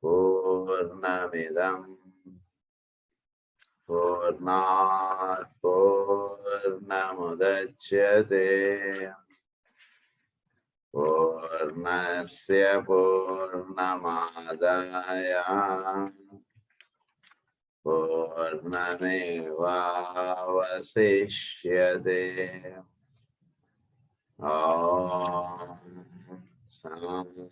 పూర్ణమిదం పూర్ణాత్ పూర్ణముదచ్యతే పూర్ణస్య పూర్ణమాదాయ పూర్ణమేవావశిష్యతే. ఓం శాంతి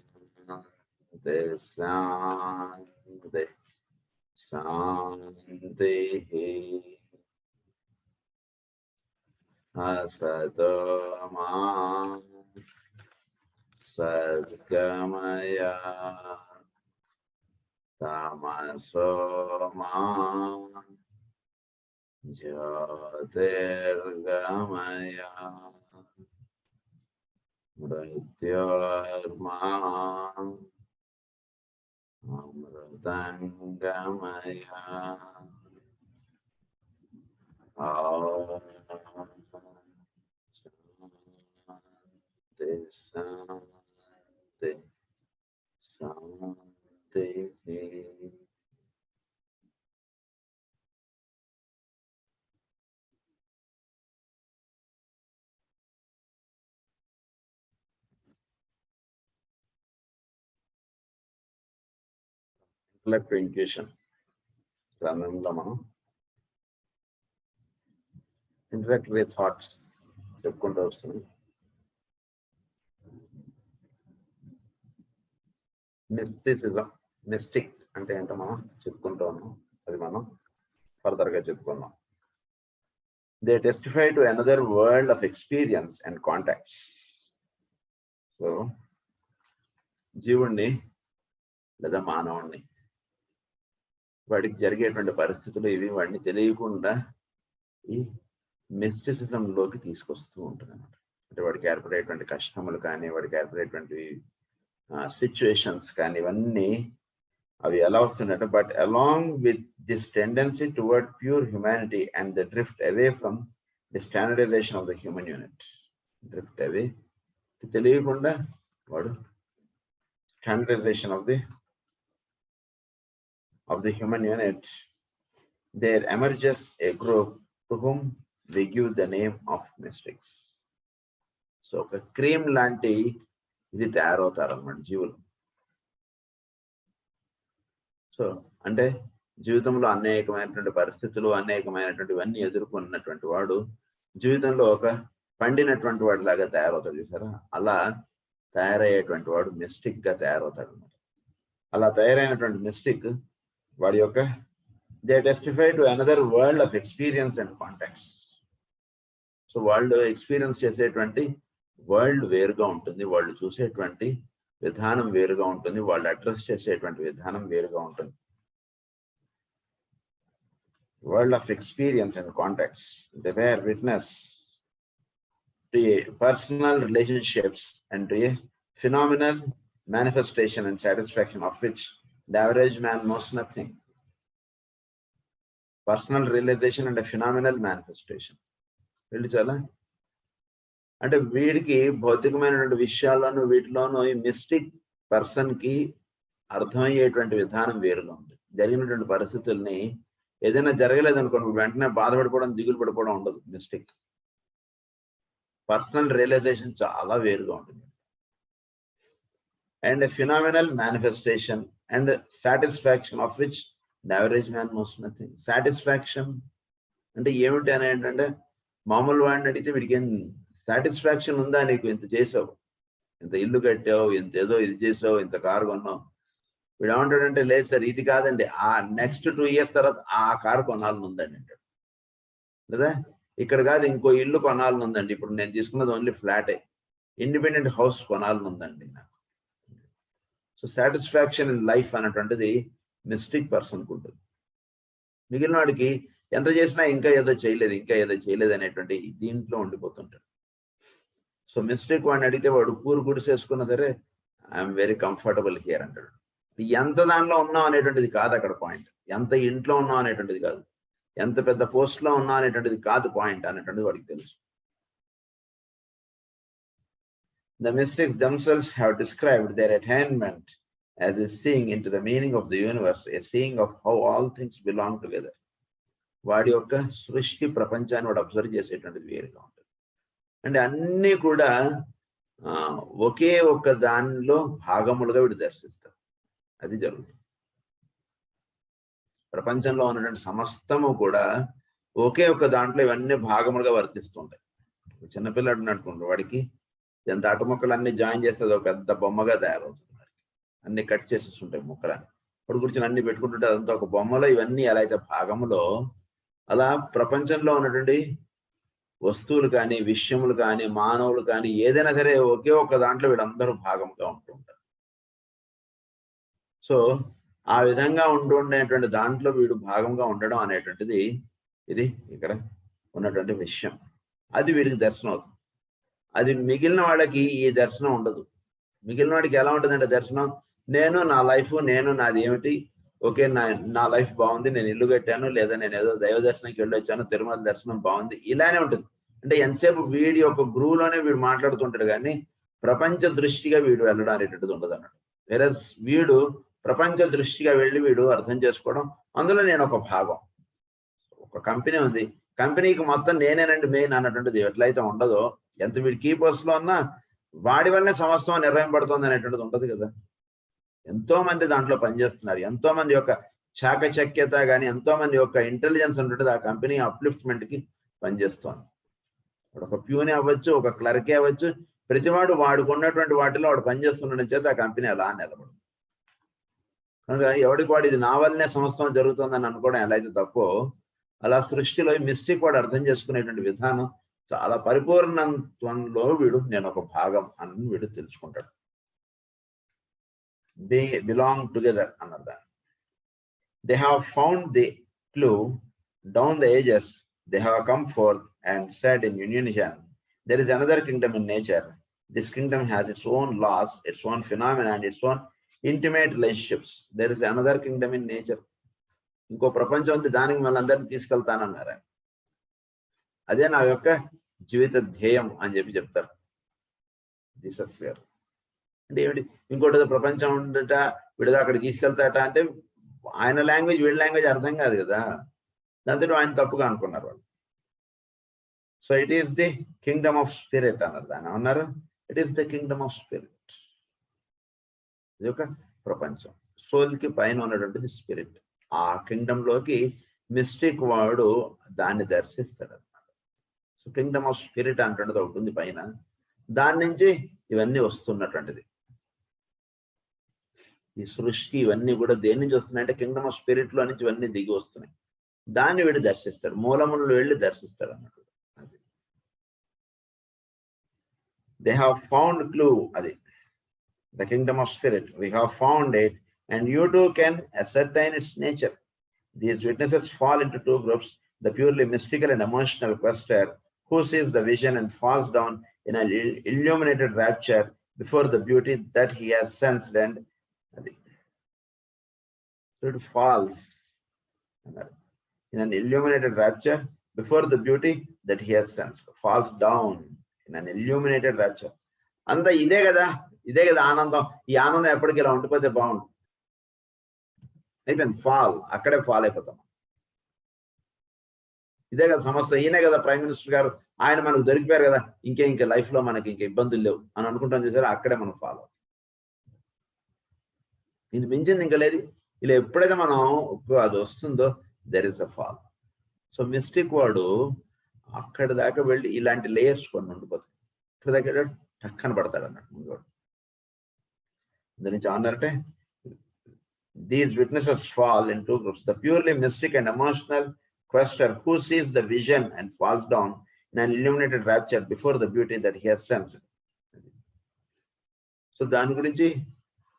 శాంతి శాంతి. అసతో మా సద్గమయ తమసో మా జ్యోతిర్గమయ మృత్యోర్మా అమృతంగమయ. శాంతి శాంతి శాంతి. ఇంటలెక్ట్ ఇంట్యూషన్ గ్రంథంలో మనం ఇంటలెక్టరీ థాట్స్ చెప్పుకుంటూ వస్తుంది. మిస్టిసిజం, మిస్టిక్ అంటే ఏంటో మనం చెప్పుకుంటూ ఉన్నాం. అది మనం ఫర్దర్గా చెప్పుకుందాం. They testify to another world of experience and contacts. So జీవుణ్ణి లేదా మానవుణ్ణి, వాడికి జరిగేటువంటి పరిస్థితులు ఇవి వాడిని తెలియకుండా ఈ మిస్టిసిజంలోకి తీసుకొస్తూ ఉంటుంది అన్నమాట. అంటే వాడికి ఏర్పడేటువంటి కష్టములు కానీ, వాడికి ఏర్పడేటువంటి సిచ్యువేషన్స్ కానీ, ఇవన్నీ అవి ఎలా వస్తుందంటే, but along with this tendency toward pure humanity and the drift away from the standardization of the human unit. Drift away, తెలియకుండా వాడు standardization of the human unit, there emerges a group to whom we give the name of mystics. So ఒక cream లాంటి ఇది తయారవుతారు అన్నమాట జీవులు. So అంటే జీవితంలో అనేకమైనటువంటి పరిస్థితులు, అనేకమైనటువంటివన్నీ ఎదుర్కొన్నటువంటి వాడు జీవితంలో ఒక పండినటువంటి వాడి లాగా తయారవుతాడు. చూసారా, అలా తయారయ్యేటువంటి వాడు మిస్టిక్ గా తయారవుతాడు అన్నమాట. అలా తయారైనటువంటి మిస్టిక్ వాడి యొక్క they testify to another world of experience and contacts. So వాళ్ళు ఎక్స్పీరియన్స్ చేసేటువంటి వరల్డ్ వేరుగా ఉంటుంది, వాళ్ళు చూసేటువంటి విధానం వేరుగా ఉంటుంది, వాళ్ళు అడ్రస్ చేసేటువంటి విధానం వేరుగా ఉంటుంది. World of experience and contacts, they were witness to A personal relationships and to A phenomenal manifestation and satisfaction of which the average man knows nothing. Personal realization and a phenomenal manifestation. really చాలా అంటే వీడికి భౌతికమైనటువంటి విషయాల్లోనూ వీటిలోనూ ఈ mystic person కి అర్థమయ్యేటువంటి విధానం వేరుగా ఉంది. జరిగినటువంటి పరిస్థితుల్ని ఏదైనా జరగలేదు అనుకోండి, వెంటనే బాధపడిపోవడం, దిగులు పడిపోవడం ఉండదు. మిస్టిక్ పర్సనల్ రియలైజేషన్ చాలా వేరుగా ఉంటుంది. And a phenomenal manifestation and the satisfaction of which the average man knows nothing. Satisfaction అంటే ఏమిటి అని ఏంటంటే, మామూలు వాడిని అడిగితే వీడికి ఏం సాటిస్ఫాక్షన్ ఉందా, నీకు ఇంత చేసావు, ఇంత ఇల్లు కట్టావు, ఇంత ఏదో ఇది చేసావు, ఇంత కారు కొన్నావు. వీడు ఏమంటాడంటే, లేదు సార్ ఇది కాదండి, ఆ నెక్స్ట్ 2 years తర్వాత ఆ కారు కొనాలని ఉందండి అంటాడు. లేదా ఇక్కడ కాదు ఇంకో ఇల్లు కొనాలని ఉందండి, ఇప్పుడు నేను తీసుకున్నది ఓన్లీ ఫ్లాటే, ఇండిపెండెంట్ హౌస్ కొనాలని ఉందండి నాకు. సో సాటిస్ఫాక్షన్ ఇన్ లైఫ్ అనేటువంటిది మిస్టిక్ పర్సన్కి ఉంటుంది. మిగిలిన వాడికి ఎంత చేసినా ఇంకా ఏదో చేయలేదు అనేటువంటి దీంట్లో ఉండిపోతుంటాడు. సో మిస్టిక్ వాడిని అడిగితే వాడు పూరు గుడిసేసుకున్నా సరే ఐఎమ్ వెరీ కంఫర్టబుల్ హియర్ అంటాడు. ఎంత దానిలో ఉన్నాం అనేటువంటిది కాదు అక్కడ పాయింట్, ఎంత ఇంట్లో ఉన్నాం అనేటువంటిది కాదు, ఎంత పెద్ద పోస్ట్లో ఉన్నాం అనేటువంటిది కాదు పాయింట్ అనేటువంటిది వాడికి తెలుసు. The mystics themselves have described their attainment as a seeing into the meaning of the universe, a seeing of how all things belong together. వాడి యొక్క సృష్టి ప్రపంచాన్ని వాడు అబ్జర్వ్ చేసేటువంటిది వేరుగా ఉంటుంది. అంటే అన్నీ కూడా ఒకే ఒక్క దానిలో భాగములుగా వీడు దర్శిస్తారు. అది జరుగుతుంది. ప్రపంచంలో ఉన్నటువంటి సమస్తము కూడా ఒకే ఒక్క దాంట్లో ఇవన్నీ భాగములుగా వర్తిస్తుంటాయి. చిన్నపిల్లడు ఉన్నట్టు వాడికి ఎంత అటు ముక్కలు అన్ని జాయిన్ చేస్తే ఒక పెద్ద బొమ్మగా తయారవుతుంది. అన్ని కట్ చేసేస్తుంటాయి ముక్కలని. ఇప్పుడు కూర్చొని అన్ని పెట్టుకుంటుంటే అదంతా ఒక బొమ్మలో ఇవన్నీ ఎలా అయితే భాగములో, అలా ప్రపంచంలో ఉన్నటువంటి వస్తువులు కానీ, విషయములు కానీ, మానవులు కానీ ఏదైనా సరే ఒకే ఒక్క దాంట్లో వీళ్ళందరూ భాగంగా ఉంటుంటారు. సో ఆ విధంగా ఉండేటువంటి దాంట్లో వీడు భాగంగా ఉండడం అనేటువంటిది ఇది ఇక్కడ ఉన్నటువంటి విషయం. అది వీడికి దర్శనం అవుతుంది. అది మిగిలిన వాళ్ళకి ఈ దర్శనం ఉండదు. మిగిలిన వాడికి ఎలా ఉంటుందంటే దర్శనం, నేను నా లైఫ్, నేను నాది ఏమిటి, ఓకే నా లైఫ్ బాగుంది, నేను ఇల్లు కట్టాను, లేదా నేను ఏదో దైవ దర్శనానికి వెళ్ళొచ్చాను, తిరుమల దర్శనం బాగుంది, ఇలానే ఉంటుంది. అంటే ఎంతసేపు వీడి యొక్క గురువులోనే వీడు మాట్లాడుతుంటాడు కానీ ప్రపంచ దృష్టిగా వీడు వెళ్ళడం అనేటువంటిది ఉండదు అన్నట్టు. వేరే వీడు ప్రపంచ దృష్టిగా వెళ్ళి వీడు అర్థం చేసుకోవడం, అందులో నేను ఒక భాగం. ఒక కంపెనీ ఉంది, కంపెనీకి మొత్తం నేనేనండి మెయిన్ అన్నటువంటిది ఎట్లయితే ఉండదో, ఎంత వీడి కీ పోస్ట్లో ఉన్నా వాడి వల్లనే సంవత్సరం నిర్వహింపబడుతుంది అనేటువంటిది ఉండదు కదా. ఎంతో మంది దాంట్లో పనిచేస్తున్నారు, ఎంతో మంది యొక్క చాకచక్యత కానీ, ఎంతో మంది యొక్క ఇంటెలిజెన్స్ ఉంటుంది ఆ కంపెనీ అప్లిఫ్ట్మెంట్ కి పనిచేస్తోంది. ఒక ప్యూనే అవ్వచ్చు, ఒక క్లర్కే అవ్వచ్చు, ప్రతివాడు వాడుకున్నటువంటి వాటిలో వాడు పనిచేస్తున్న చేత ఆ కంపెనీ అలా నిలబడు. కనుక ఎవడికి వాడు ఇది నా వల్లనే సంవత్సరం జరుగుతుందని అనుకోవడం ఎలా అయితే తప్పో, అలా సృష్టిలో మిస్టేక్ వాడు అర్థం చేసుకునేటువంటి విధానం చాలా పరిపూర్ణత్వంలో వీడు నేను ఒక భాగం అని వీడు తెలుసుకుంటాడు. దే బిలాంగ్ టుగెదర్ అన్నదా. They have found the clue down the ages, they have come fourth and said in unison, there is another kingdom in nature. This kingdom has its own laws, its own phenomena, and its own intimate relationships. There is another kingdom in nature. ఇంకో ప్రపంచం ఉంది, దానికి మళ్ళీ అందరినీ తీసుకెళ్తానన్నారు. అదే నా యొక్క జీవిత ధ్యేయం అని చెప్తారు జీసస్ గారు. అంటే ఏమిటి, ఇంకోటి ప్రపంచం ఉండట, వీడిదో అక్కడ తీసుకెళ్తాట అంటే ఆయన లాంగ్వేజ్ వీడి లాంగ్వేజ్ అర్థం కాదు కదా, దాంతో ఆయన తప్పుగా అనుకున్నారు వాళ్ళు. So it is the Kingdom of spirit అన్నారు. దాన్ని అన్నారు it is the Kingdom of spirit. ఇది ఒక ప్రపంచం, సోల్ కి పైన ఉన్నటువంటిది స్పిరిట్. ఆ కింగ్డమ్ లోకి మిస్టిక్ వాడు దాన్ని దర్శిస్తాడు అన్నమాట. సో కింగ్డమ్ ఆఫ్ స్పిరిట్ అంటున్నది ఒకటి ఉంది పైన, దాని నుంచి ఇవన్నీ వస్తున్నటువంటిది. ఈ సృష్టి ఇవన్నీ కూడా దేని నుంచి వస్తున్నాయి అంటే కింగ్డమ్ ఆఫ్ స్పిరిట్ లో నుంచి ఇవన్నీ దిగి వస్తున్నాయి. దాన్ని వీడు దర్శిస్తాడు, మూలములను వెళ్ళి దర్శిస్తాడు అన్నట్టు. They have found clue, adi, the kingdom of spirit. We have found it, and you too can ascertain its nature. These witnesses fall into two groups: the purely mystical and emotional quester, who sees the vision and falls down in an illuminated rapture before the beauty that he has sensed, and adi, so it falls in an illuminated rapture before the beauty that he has sensed, falls down in an illuminated rapture. అంతా ఇదే కదా ఆనందం. ఈ ఆనందం ఎప్పటికీ ఇలా ఉండిపోతే బాగుండు. అయిపోయింది, ఫాల్, అక్కడే ఫాల్ అయిపోతాం. ఇదే కదా సమస్త, ఈయనే కదా ప్రైమ్ మినిస్టర్ గారు, ఆయన మనకు దొరికిపోయారు కదా, ఇంకే లైఫ్ లో మనకి ఇంక ఇబ్బందులు లేవు అని అనుకుంటాం చేశారు, అక్కడే మనం ఫాలో. ఇది మించింది ఇంకా లేదు. ఇలా ఎప్పుడైతే మనం అది వస్తుందో there is a fall. So mistake వాడు అక్కడి దాకా వెళ్ళి ఇలాంటి లేయర్స్ కొన్ని ఉండిపోతాయి, ఇక్కడ దగ్గర టక్కన పడతాడు అన్నట్టు ముందు. దాని నుంచి అన్నారంటే these witnesses fall in two groups: the purely mystic and emotional quester, who sees the vision and falls down in an illuminated rapture before the beauty that he has sensed. So దాని గురించి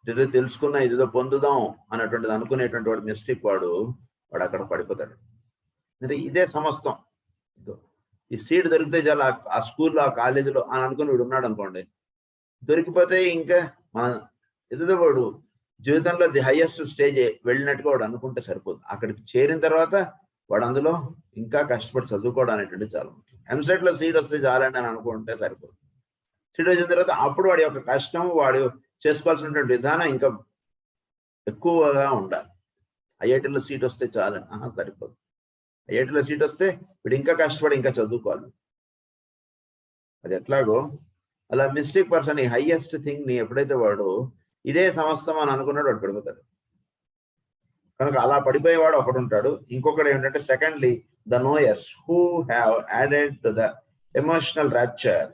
ఏదో తెలుసుకున్నా ఏదో పొందుదాం అన్నటువంటిది అనుకునేటువంటి వాడు mistake వాడు అక్కడ పడిపోతాడు. అంటే ఇదే సమస్తం. ఈ సీట్ దొరికితే చాలా ఆ స్కూల్లో, ఆ కాలేజీలో అని అనుకుని వీడు ఉన్నాడు అనుకోండి, దొరికిపోతే ఇంకా మన ఏదో వాడు జీవితంలో ది హైయెస్ట్ స్టేజ్ వెళ్ళినట్టుగా వాడు అనుకుంటే సరిపోదు. అక్కడికి చేరిన తర్వాత వాడు అందులో ఇంకా కష్టపడి చదువుకోవడం అనేటువంటి చాలా ముఖ్యం. ఎంసెట్ లో సీట్ వస్తే చాలండి అని అనుకుంటే సరిపోదు. సీట్ వచ్చిన తర్వాత అప్పుడు వాడి యొక్క కష్టం, వాడు చేసుకోవాల్సినటువంటి విధానం ఇంకా ఎక్కువగా ఉండాలి. ఐఐటీలో సీట్ వస్తే చాలని సరిపోదు. ఐఐటీలో సీట్ వస్తే వీడు ఇంకా కష్టపడి ఇంకా చదువుకోవాలి. అది ఎట్లాగో అలా మిస్టేక్ పర్సన్ ఈ హైయెస్ట్ థింగ్ ని ఎప్పుడైతే వాడు ఇదే సమస్తం అని అనుకున్నాడు వాడు పడిపోతాడు. కనుక అలా పడిపోయేవాడు ఒకడు ఉంటాడు. ఇంకొకటి ఏంటంటే secondly the knowers who have added to the emotional rapture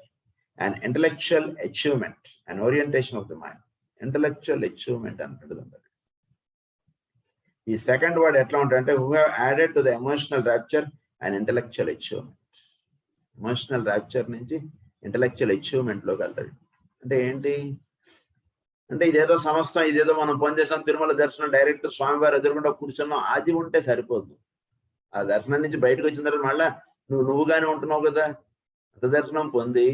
and intellectual achievement and orientation of the mind. Intellectual achievement అంటాడు. ఈ సెకండ్ వర్డ్ ఎట్లా ఉంటాడంటే who have added to the emotional rapture and intellectual achievement. Emotional rapture నుంచి intellectual అచీవ్మెంట్లోకి వెళ్తాడు. అంటే ఏంటి అంటే ఇదేదో సంస్థ, ఇదేదో మనం పొందేసాం తిరుమల దర్శనం డైరెక్ట్ స్వామివారి ఎదురుకుండా కూర్చున్నాం అది ఉంటే సరిపోదు. ఆ దర్శనం నుంచి బయటకు వచ్చిన తర్వాత మళ్ళా నువ్వుగానే ఉంటున్నావు కదా. అంత దర్శనం పొంది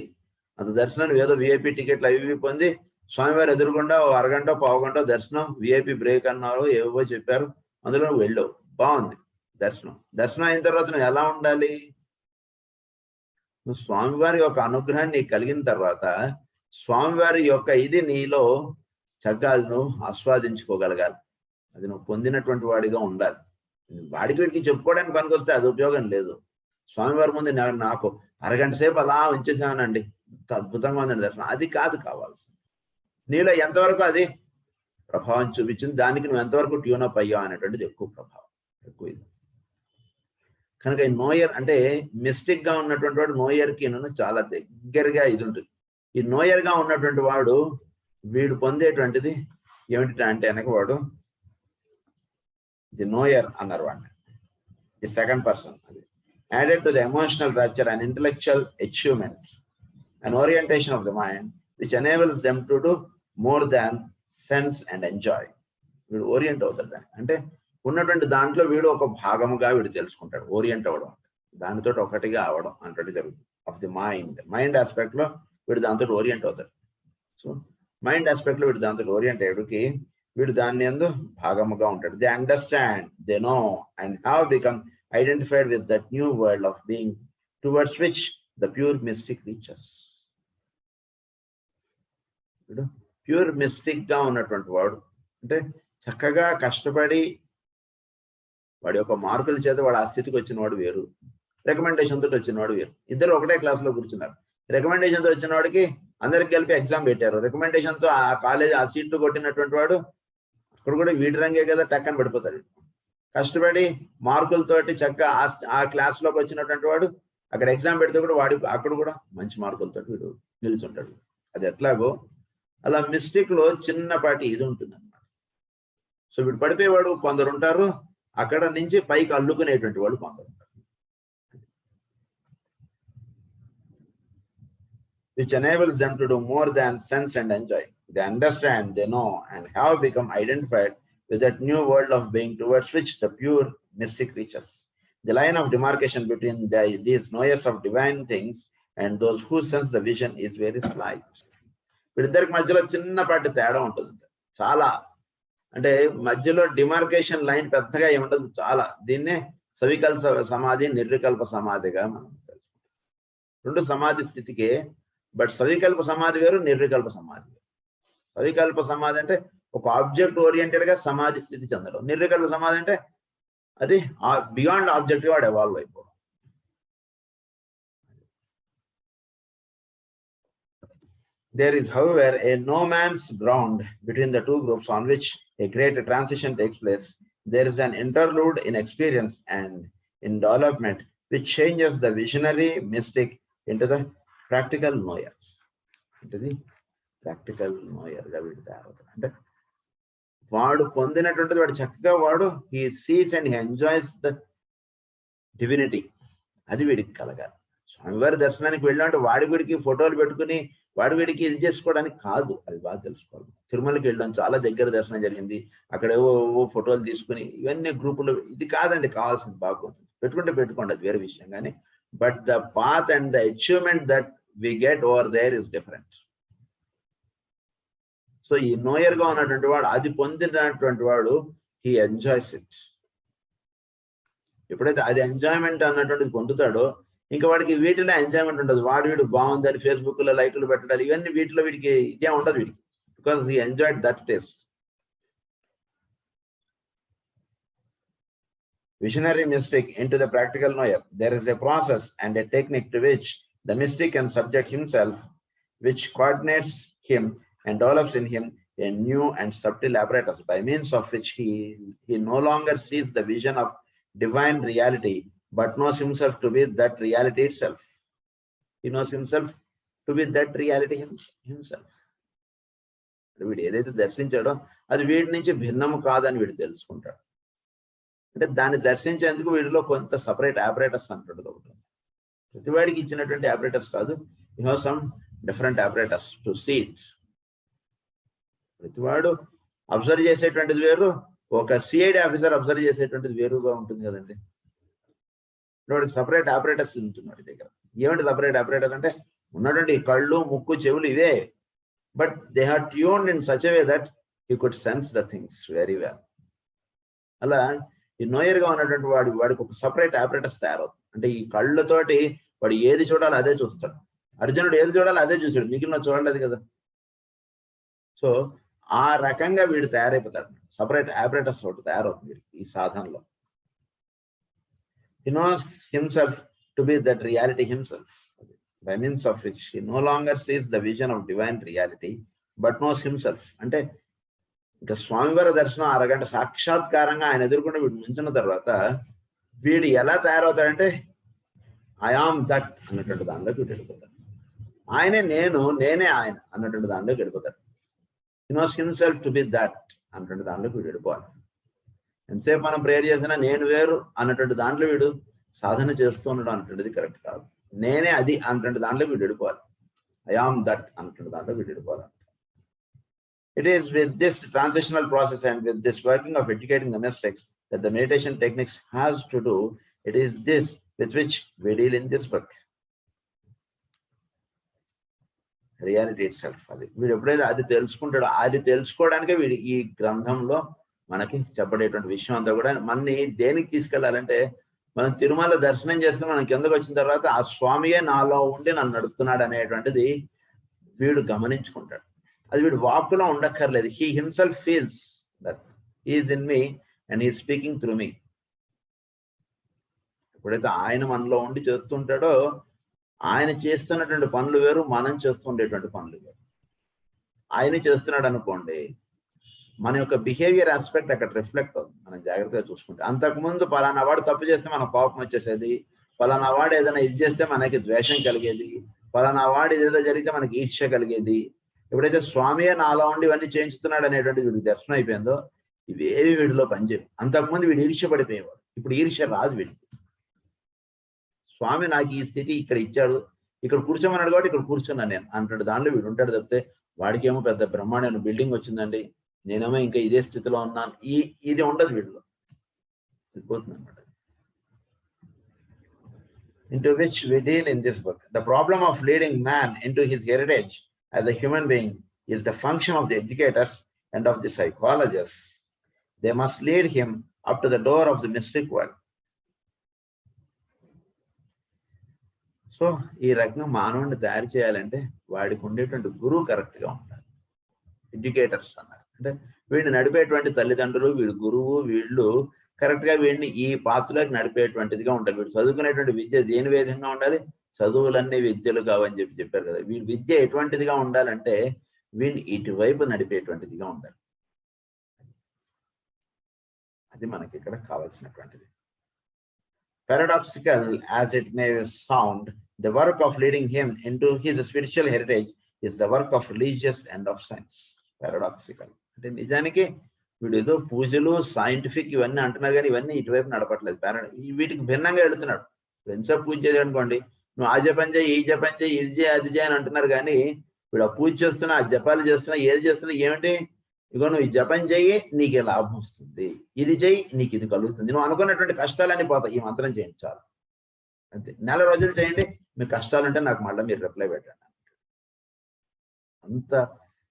అంత దర్శనం ఏదో విఐపి టికెట్లు అవి పొంది స్వామివారి ఎదురుకుండా అరగంట పావుగంట దర్శనం, విఐపి బ్రేక్ అన్నారు, ఏవో చెప్పారు, అందులో వెళ్ళావు, బాగుంది దర్శనం. దర్శనం అయిన తర్వాత నువ్వు ఎలా ఉండాలి? నువ్వు స్వామివారి యొక్క అనుగ్రహాన్ని నీకు కలిగిన తర్వాత స్వామివారి యొక్క ఇది నీలో చక్కగా నువ్వు ఆస్వాదించుకోగలగాలి. అది నువ్వు పొందినటువంటి వాడిగా ఉండాలి. వాడికి వీడికి చెప్పుకోవడానికి పనికొస్తే అది ఉపయోగం లేదు. స్వామివారి ముందు నాకు అరగంట సేపు అలా ఉంచేసానండి, అద్భుతంగా ఉందండి దర్శనం, అది కాదు కావాల్సింది. నీలో ఎంతవరకు అది ప్రభావం చూపించింది, దానికి నువ్వు ఎంతవరకు ట్యూనప్ అయ్యావు అనేటువంటిది ఎక్కువ ప్రభావం, ఎక్కువ ఇది. కనుక ఈ నోయర్ అంటే మిస్టేక్ గా ఉన్నటువంటి వాడు నోయర్కి చాలా దగ్గరగా ఇది ఉంటుంది. ఈ నోయర్ గా ఉన్నటువంటి వాడు వీడు పొందేటువంటిది ఏమిటి అంటే వెనక వాడు ది నోయర్ అన్నారు వాడిని, ది సెకండ్ పర్సన్. అది added to the emotional rapture and intellectual achievement and orientation of the mind which enables them to do more than sense and enjoy. వీడు ఓరియంట్ అవుతాడు. అంటే ఉన్నటువంటి దాంట్లో వీడు ఒక భాగముగా వీడు తెలుసుకుంటాడు. ఓరియంట్ అవ్వడం దానితో ఒకటిగా అవడం అంటే జరుగుతుంది. ఆఫ్ ది మైండ్ ఆస్పెక్ట్ లో వీడు దాంతో ఓరియంట్ అవుతాడు. సో మైండ్ ఆస్పెక్ట్ లో వీడు దాంతో ఓరియంట్ అయ్యేటికి వీడు దాన్ని ఎందు భాగముగా ఉంటాడు. They understand, they know and have become identified with that new world of being towards which the pure mystic reaches. వీడు ప్యూర్ మిస్టిక్ గా ఉన్నటువంటి వాడు అంటే చక్కగా కష్టపడి వాడి యొక్క మార్కుల చేత వాడు ఆ స్థితికి వచ్చిన వాడు వేరు, రికమెండేషన్ తోటి వచ్చిన వాడు వేరు. ఇద్దరు ఒకటే క్లాస్ లో కూర్చున్నారు. రికమెండేషన్ తో వచ్చిన వాడికి అందరికి కలిపి ఎగ్జామ్ పెట్టారు. రికమెండేషన్ తో ఆ కాలేజ్ ఆ సీట్లు కొట్టినటువంటి వాడు అక్కడ కూడా వీడి రంగే కదా టక్కని పడిపోతాడు. కష్టపడి మార్కులతోటి చక్కగా ఆ క్లాస్ లోకి వచ్చినటువంటి వాడు అక్కడ ఎగ్జామ్ పెడితే కూడా వాడి అక్కడ కూడా మంచి మార్కులతో వీడు నిలుచుంటాడు. అది ఎట్లాగో అలా మిస్టేక్ లో చిన్నపాటి ఇది ఉంటుంది అన్నమాట. సో వీడు పడిపోయేవాడు కొందరు ఉంటారు, అక్కడ నుంచి పైకి అల్లుకునేటువంటి వాడు కొందరు ఉంటారు. Which enables them to do more than sense and enjoy. They understand, they know, and have become identified with that new world of being towards which the pure mystic reaches. The line of demarcation between these knowers of divine things and those who sense the vision is very slight. వీళ్ళిద్దరికి మధ్యలో చిన్నపాటి తేడా ఉంటుంది. చాలా అంటే మధ్యలో demarcation line పెద్దగా ఏముండదు. చాలా దీన్నే సవికల్ప సమాధి, నిర్వికల్ప సమాధిగా మనం తెలుసుకుంటాం. రెండు సమాధి స్థితికే. బట్ సవికల్ప సమాధి వేరు, నిర్వికల్ప సమాధి వేరు. సవికల్ప సమాధి అంటే ఒక ఆబ్జెక్ట్ ఓరియంటెడ్ గా సమాధి స్థితి చెందడం. నిర్వికల్ప సమాధి అంటే అది బియాండ్ ఆబ్జెక్ట్ గా వాడు ఎవాల్వ్ అయిపోవడం. There is, however, a no man's ground between the two groups on which a great transition takes place. There is an interlude in experience and in development which changes the visionary mystic into the practical knower. అంటే practical knower గా వీడు తయారవుతాడు. అంటే వాడు పొందినటువంటిది వాడు చక్కగా వాడు he sees and he enjoys the divinity. అది వీడికి కలగాలి. స్వామివారి దర్శనానికి వెళ్ళాలంటే వాడి వీడికి ఫోటోలు పెట్టుకుని వాడి వీడికి ఇది చేసుకోవడానికి కాదు, అది బాగా తెలుసుకోవాలి. తిరుమలకి వెళ్ళాం, చాలా దగ్గర దర్శనం జరిగింది, అక్కడ ఏవో ఫోటోలు తీసుకుని ఇవన్నీ గ్రూపులు, ఇది కాదండి కావాల్సింది. బాగుంటుంది, పెట్టుకోండి, అది వేరే విషయం. కానీ but the path and the achievement that we get over there is different. So ఈ నోయర్ గా ఉన్నటువంటి వాడు అది పొందినటువంటి వాడు he enjoys it. ఎప్పుడైతే అది ఎంజాయ్మెంట్ అన్నటువంటిది పొందుతాడో ఇంకా వాడికి వీటిలో ఎంజాయ్మెంట్ ఉండదు. వీడు బాగుందని ఫేస్బుక్లో లైకులు పెట్టడాలు ఇవన్నీ వీటిలో వీడికి ఇదే ఉండదు వీడికి, because he enjoyed that taste. Visionary mystic into the practical knower. There is a process and a technique to which the mystic can subject himself, which coordinates him and develops in him a new and subtle apparatus by means of which he no longer sees the vision of divine reality, but knows himself to be that reality itself. He knows himself to be that reality himself. వీడు ఏదైతే దర్శించాడో అది వీడి నుంచి భిన్నము కాదని వీడు తెలుసుకుంటాడు. అంటే దాన్ని దర్శించేందుకు వీడిలో కొంత సపరేట్ ఆపరేటర్స్ అంటాడు ఒకటి. ప్రతివాడికి ఇచ్చినటువంటి ఆపరేటర్స్ కాదు, you have some different operators to see it. ప్రతివాడు అబ్జర్వ్ చేసేటువంటిది వేరు, ఒక సిఐడి ఆఫీసర్ అబ్జర్వ్ చేసేటువంటిది వేరుగా ఉంటుంది కదండి. వాడికి సపరేట్ ఆపరేటర్స్ ఉంటున్నాడు దగ్గర. ఏమిటి సపరేట్ ఆపరేటర్ అంటే ఉన్నటువంటి కళ్ళు ముక్కు చెవులు ఇవే, but they have tuned in such a way that he could sense the things very well. అలా ఈ నోయర్గా ఉన్నటువంటి వాడికి ఒక సపరేట్ ఆపరేటర్స్ తయారవుతుంది. అంటే ఈ కళ్ళతోటి వాడు ఏది చూడాలో అదే చూస్తాడు. అర్జునుడు ఏది చూడాలో అదే చూసాడు, మిగిలిన చూడలేదు కదా. సో ఆ రకంగా వీడు తయారైపోతాడు. సపరేట్ ఆపరేటర్స్ ఒకటి తయారవుతుంది ఈ సాధనలో. He knows himself to be that reality himself, by means of which he no longer sees the vision of divine reality, but knows himself. అంటే ఇంకా స్వామివారి దర్శనం అరగంట సాక్షాత్కారంగా ఆయన ఎదుర్కొంటే వీడు నుంచిన తర్వాత వీడు ఎలా తయారవుతాడంటే ఐ ఆమ్ దట్ అన్నటువంటి దానిలోకి వీడు వెళ్ళిపోతాడు. ఆయనే నేను, నేనే ఆయన అన్నటువంటి దానిలోకి వెళ్ళిపోతాడు. హి nose himself to be that అన్నటువంటి దానిలోకి వీడు వెళ్ళిపోవాలి. ఎంతసేపు మనం ప్రేయర్ చేసినా నేను వేరు అన్నటువంటి దాంట్లో వీడు సాధన చేస్తూ ఉండడం అన్నటువంటిది కరెక్ట్ కాదు. నేనే అది అన్నటువంటి దాంట్లో వీడు వెళ్ళిపోవాలి. ఐ ఆమ్ దట్ అన్నటువంటి దాంట్లో వీడు వెళ్ళిపోవాలి. It is with this transitional process and with this working of educating the mystics that the meditation techniques has to do. It is this with which we deal in this book. Reality itself. అది వీడు ఎప్పుడైతే అది తెలుసుకుంటాడో, అది తెలుసుకోవడానికే వీడు ఈ గ్రంథంలో మనకి చెప్పడేటువంటి విషయం అంతా కూడా మనని దేనికి తీసుకెళ్లాలంటే, మనం తిరుమల దర్శనం చేసుకుని మనం కిందకు వచ్చిన తర్వాత ఆ స్వామియే నాలో ఉండి నన్ను నడుపుతున్నాడు అనేటువంటిది వీడు గమనించుకుంటాడు. అది వీడు వాక్కులో ఉండక్కర్లేదు. He himself feels that he is in me and he speaking through me. ఎప్పుడైతే ఆయన మనలో ఉండి చేస్తుంటాడో, ఆయన చేస్తున్నటువంటి పనులు వేరు, మనం చేస్తుండేటువంటి పనులు వేరు. ఆయన చేస్తున్నాడు అనుకోండి, మన యొక్క బిహేవియర్ ఆస్పెక్ట్ అక్కడ రిఫ్లెక్ట్ అవుతుంది మనం జాగ్రత్తగా చూసుకుంటే. అంతకుముందు పలానా వాడు తప్పు చేస్తే మనకు కోపం వచ్చేసేది, పలానా వాడు ఏదైనా ఇది చేస్తే మనకి ద్వేషం కలిగేది, పలానా వాడు ఏదో జరిగితే మనకి ఈర్ష్య కలిగేది. ఎప్పుడైతే స్వామియే నాలో ఉండి ఇవన్నీ చేయించుతున్నాడు అనేటువంటి వీడికి దర్శనం అయిపోయిందో, ఇవేవి వీడిలో పనిచేయవు. అంతకుముందు వీడు ఈర్ష్య పడిపోయేవాడు, ఇప్పుడు ఈర్ష్య రాదు వీడికి. స్వామి నాకు ఈ స్థితి ఇక్కడ ఇచ్చాడు, ఇక్కడ కూర్చోమన్నాడు కాబట్టి ఇక్కడ కూర్చున్నాను నేను అంటాడు. దాంట్లో వీడు ఉంటాడు తప్పితే వాడికేమో పెద్ద బ్రహ్మాండ బిల్డింగ్ వచ్చిందండి, నేనేమో ఇంకా ఇదే స్థితిలో ఉన్నాను, ఇది ఉండదు వీడిలో. పోతుంది అనమాట. Into which we deal in this book. The problem of leading man into his heritage as a human being is the function of the educators and of the psychologists. They must lead him up to the door of the mystic world. So ఈ రకంగా మానవుడిని తయారు చేయాలంటే వాడికి ఉండేటువంటి గురువు కరెక్ట్గా ఉండాలి. Educators అన్నారు అంటే వీడిని నడిపేటువంటి తల్లిదండ్రులు, వీడి గురువు, వీళ్ళు కరెక్ట్గా వీడిని ఈ పాత్రలోకి నడిపేటువంటిదిగా ఉండాలి. వీడు చదువుకునేటువంటి విద్య దేని విధంగా ఉండాలి? చదువులన్నీ విద్యలు కావని చెప్పారు కదా. వీడి విద్య ఎటువంటిదిగా ఉండాలంటే వీడిని ఇటువైపు నడిపేటువంటిదిగా ఉండాలి. అది మనకి ఇక్కడ కావాల్సినటువంటిది. Paradoxical as it may sound, the work of leading him into his spiritual heritage is the work of religious and of science. Paradoxical అంటే నిజానికి వీడు ఏదో పూజలు సైంటిఫిక్ ఇవన్నీ అంటున్నారు కానీ ఇవన్నీ ఇటువైపు నడపట్లేదు. వీటికి భిన్నంగా వెళుతున్నాడు. ఎంతసేపు పూజ చేయాలి అనుకోండి, నువ్వు ఆ జపం చేయి, ఈ జపం చేయి, ఇది చేయి, అది చేయి అని అంటున్నారు కానీ వీడు ఆ పూజ చేస్తున్నా, ఆ జపాలు చేస్తున్నా, ఏది చేస్తున్నా ఏమిటి? ఇగో నువ్వు ఈ జపం చెయ్యి నీకు లాభం వస్తుంది, ఇది చెయ్యి నీకు ఇది కలుగుతుంది, నువ్వు అనుకున్నటువంటి కష్టాలన్నీ పోతాయి, ఈ మంత్రం చేయండి చాలు అంతే. 4 రోజులు చేయండి, మీ కష్టాలుంటే నాకు మళ్ళీ మీరు రిప్లై పెట్టండి. అంత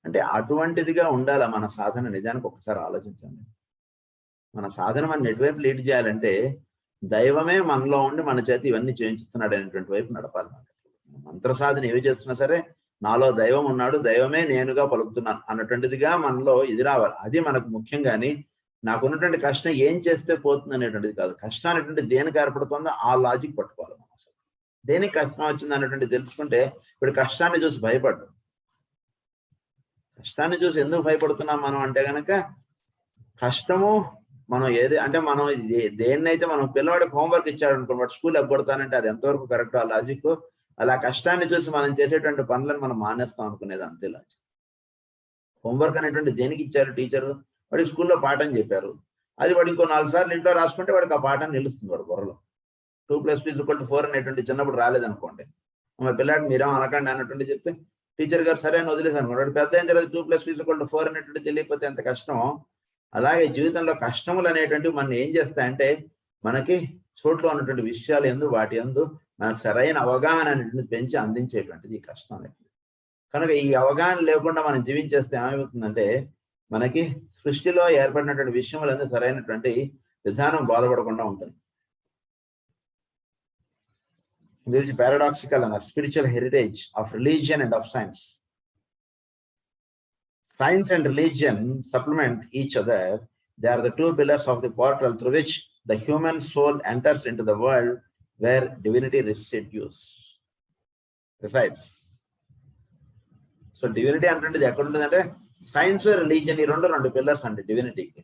అంటే అటువంటిదిగా ఉండాలి మన సాధన. నిజానికి ఒకసారి ఆలోచించండి, మన సాధన మనం ఎటువైపు లీడ్ చేయాలంటే దైవమే మనలో ఉండి మన చేతి ఇవన్నీ చేయించుతున్నాడు అనేటువంటి వైపు నడపాలి. మంత్ర సాధన ఏవి చేస్తున్నా సరే నాలో దైవం ఉన్నాడు, దైవమే నేనుగా పలుకుతున్నాను అన్నటువంటిదిగా మనలో ఇది రావాలి. అది మనకు ముఖ్యం. కానీ నాకున్నటువంటి కష్టం ఏం చేస్తే పోతుంది అనేటువంటిది కాదు. కష్టం అనేటువంటి దేనికి ఏర్పడుతుందో ఆ లాజిక్ పట్టుకోవాలి మనం. అసలు దేనికి కష్టం వచ్చింది అనేటువంటి తెలుసుకుంటే ఇప్పుడు కష్టాన్ని చూసి భయపడ్డు. కష్టాన్ని చూసి ఎందుకు భయపడుతున్నాం మనం అంటే కనుక కష్టము మనం ఏది అంటే మనం దేన్నైతే మనం పిల్లవాడికి హోంవర్క్ ఇచ్చాడు అనుకో, వాడు స్కూల్ ఎగ్గొడతానంటే అది ఎంతవరకు కరెక్ట్ ఆ లాజిక్. అలా కష్టాన్ని చూసి మనం చేసేటువంటి పనులను మనం మానేస్తాం అనుకునేది అంతే లాజిక్. హోంవర్క్ అనేటువంటి దేనికి ఇచ్చారు టీచరు? వాడికి స్కూల్లో పాఠం చెప్పారు. అది వాడు ఇంకో 4 సార్లు ఇంట్లో రాసుకుంటే వాడికి ఆ పాఠం నిలుస్తుంది వాడు బుర్రలో. 2+2=4 అనేటువంటి చిన్నప్పుడు రాలేదనుకోండి, మా పిల్లాడు మీరేమో అనకండి అన్నటువంటి చెప్తే టీచర్ గారు సరే అని వదిలేసి అనుకోండి. వాడు పెద్ద అయిన తర్వాత 2+2=4 అనేటువంటి తెలియకపోతే ఎంత కష్టమో, అలాగే జీవితంలో కష్టములు అనేటువంటివి మనం ఏం చేస్తాయంటే మనకి చోట్లో ఉన్నటువంటి విషయాలు ఎందు వాటి ఎందు మనకు సరైన అవగాహన అనేటువంటి పెంచి అందించేటువంటిది ఈ కష్టం అనేది. కనుక ఈ అవగాహన లేకుండా మనం జీవించేస్తే ఏమైపోతుందంటే మనకి సృష్టిలో ఏర్పడినటువంటి విషయములన్నీ సరైనటువంటి విధానం బోధపడకుండా ఉంటుంది. There is a paradoxical and a spiritual heritage of religion and of science. Science and religion supplement each other. They are the two pillars of the portal through which the human soul enters into the world where divinity resides. So divinity అంటే ఎక్కడ ఉంటుందంటే science religion ఈ రెండు pillars అండి డివినిటీకి.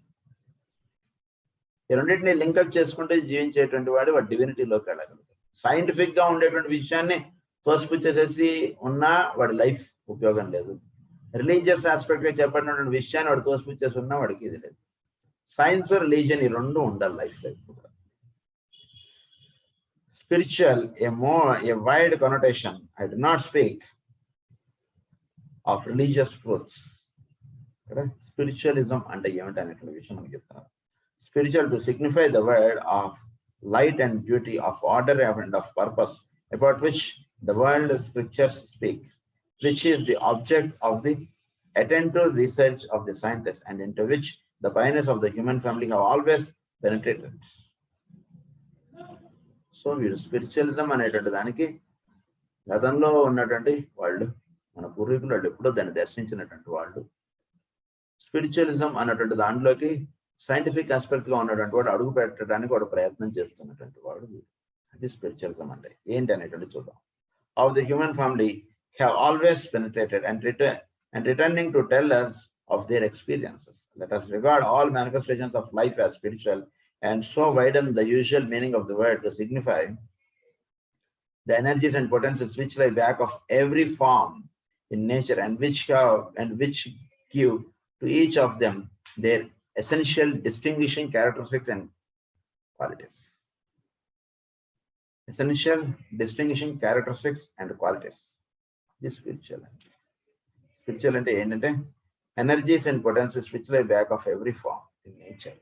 ఈ రెండింటిని link up చేసుకుంటే జీవించేటువంటి వాడు డివినిటీలోకి వెళ్ళగలుగుతాడు. సైంటిఫిక్ గా ఉండేటువంటి విషయాన్ని తోసిపుచ్చేసేసి ఉన్నా వాడి లైఫ్ ఉపయోగం లేదు. రిలీజియస్ ఆస్పెక్ట్ గా చెప్పినటువంటి విషయాన్ని వాడు తోసిపుచ్చేసి ఉన్నా వాడికి ఇది లేదు. సైన్స్ రిలీజియన్ ఈ రెండు ఉండాలి లైఫ్ లో. Spiritual A wide కనోటేషన్. I do not speak of religious truths. Spiritualism అంటే ఏమిటి అనేటువంటి విషయం మనకి చెప్తున్నారు. Spiritual to signify the word of light and beauty, of order and of purpose, about which the world scriptures speak, which is the object of the attentive research of the scientists, and into which the pioneers of the human family have always penetrated. So వీరు spiritualism అనేటువంటి దానికి గతంలో ఉన్నటువంటి వాళ్ళు మన పూర్వీకులు వాళ్ళు ఎప్పుడో దాన్ని దర్శించినటువంటి వాళ్ళు. స్పిరిచువలిజం అన్నటువంటి దాంట్లోకి సైంటిఫిక్ ఆస్పెక్ట్ గా ఉన్నటువంటి వాడు అడుగు పెట్టడానికి వాడు ప్రయత్నం చేస్తున్నటువంటి వాడు. అది స్పిరిచువలిజం అంటే ఏంటి అనేటువంటి చూద్దాం. Of the human family have always penetrated and returning to tell us of their experiences. Let us regard all manifestations of life as spiritual and so widen the usual meaning of the word to signify the energies and potencies which lie back of every form in nature and which give to each of them their essential distinguishing characteristics and qualities. Essential distinguishing characteristics and qualities. This spiritual. Spiritual అంటే ఏంటంటే energies and potencies which lie back of every form in nature.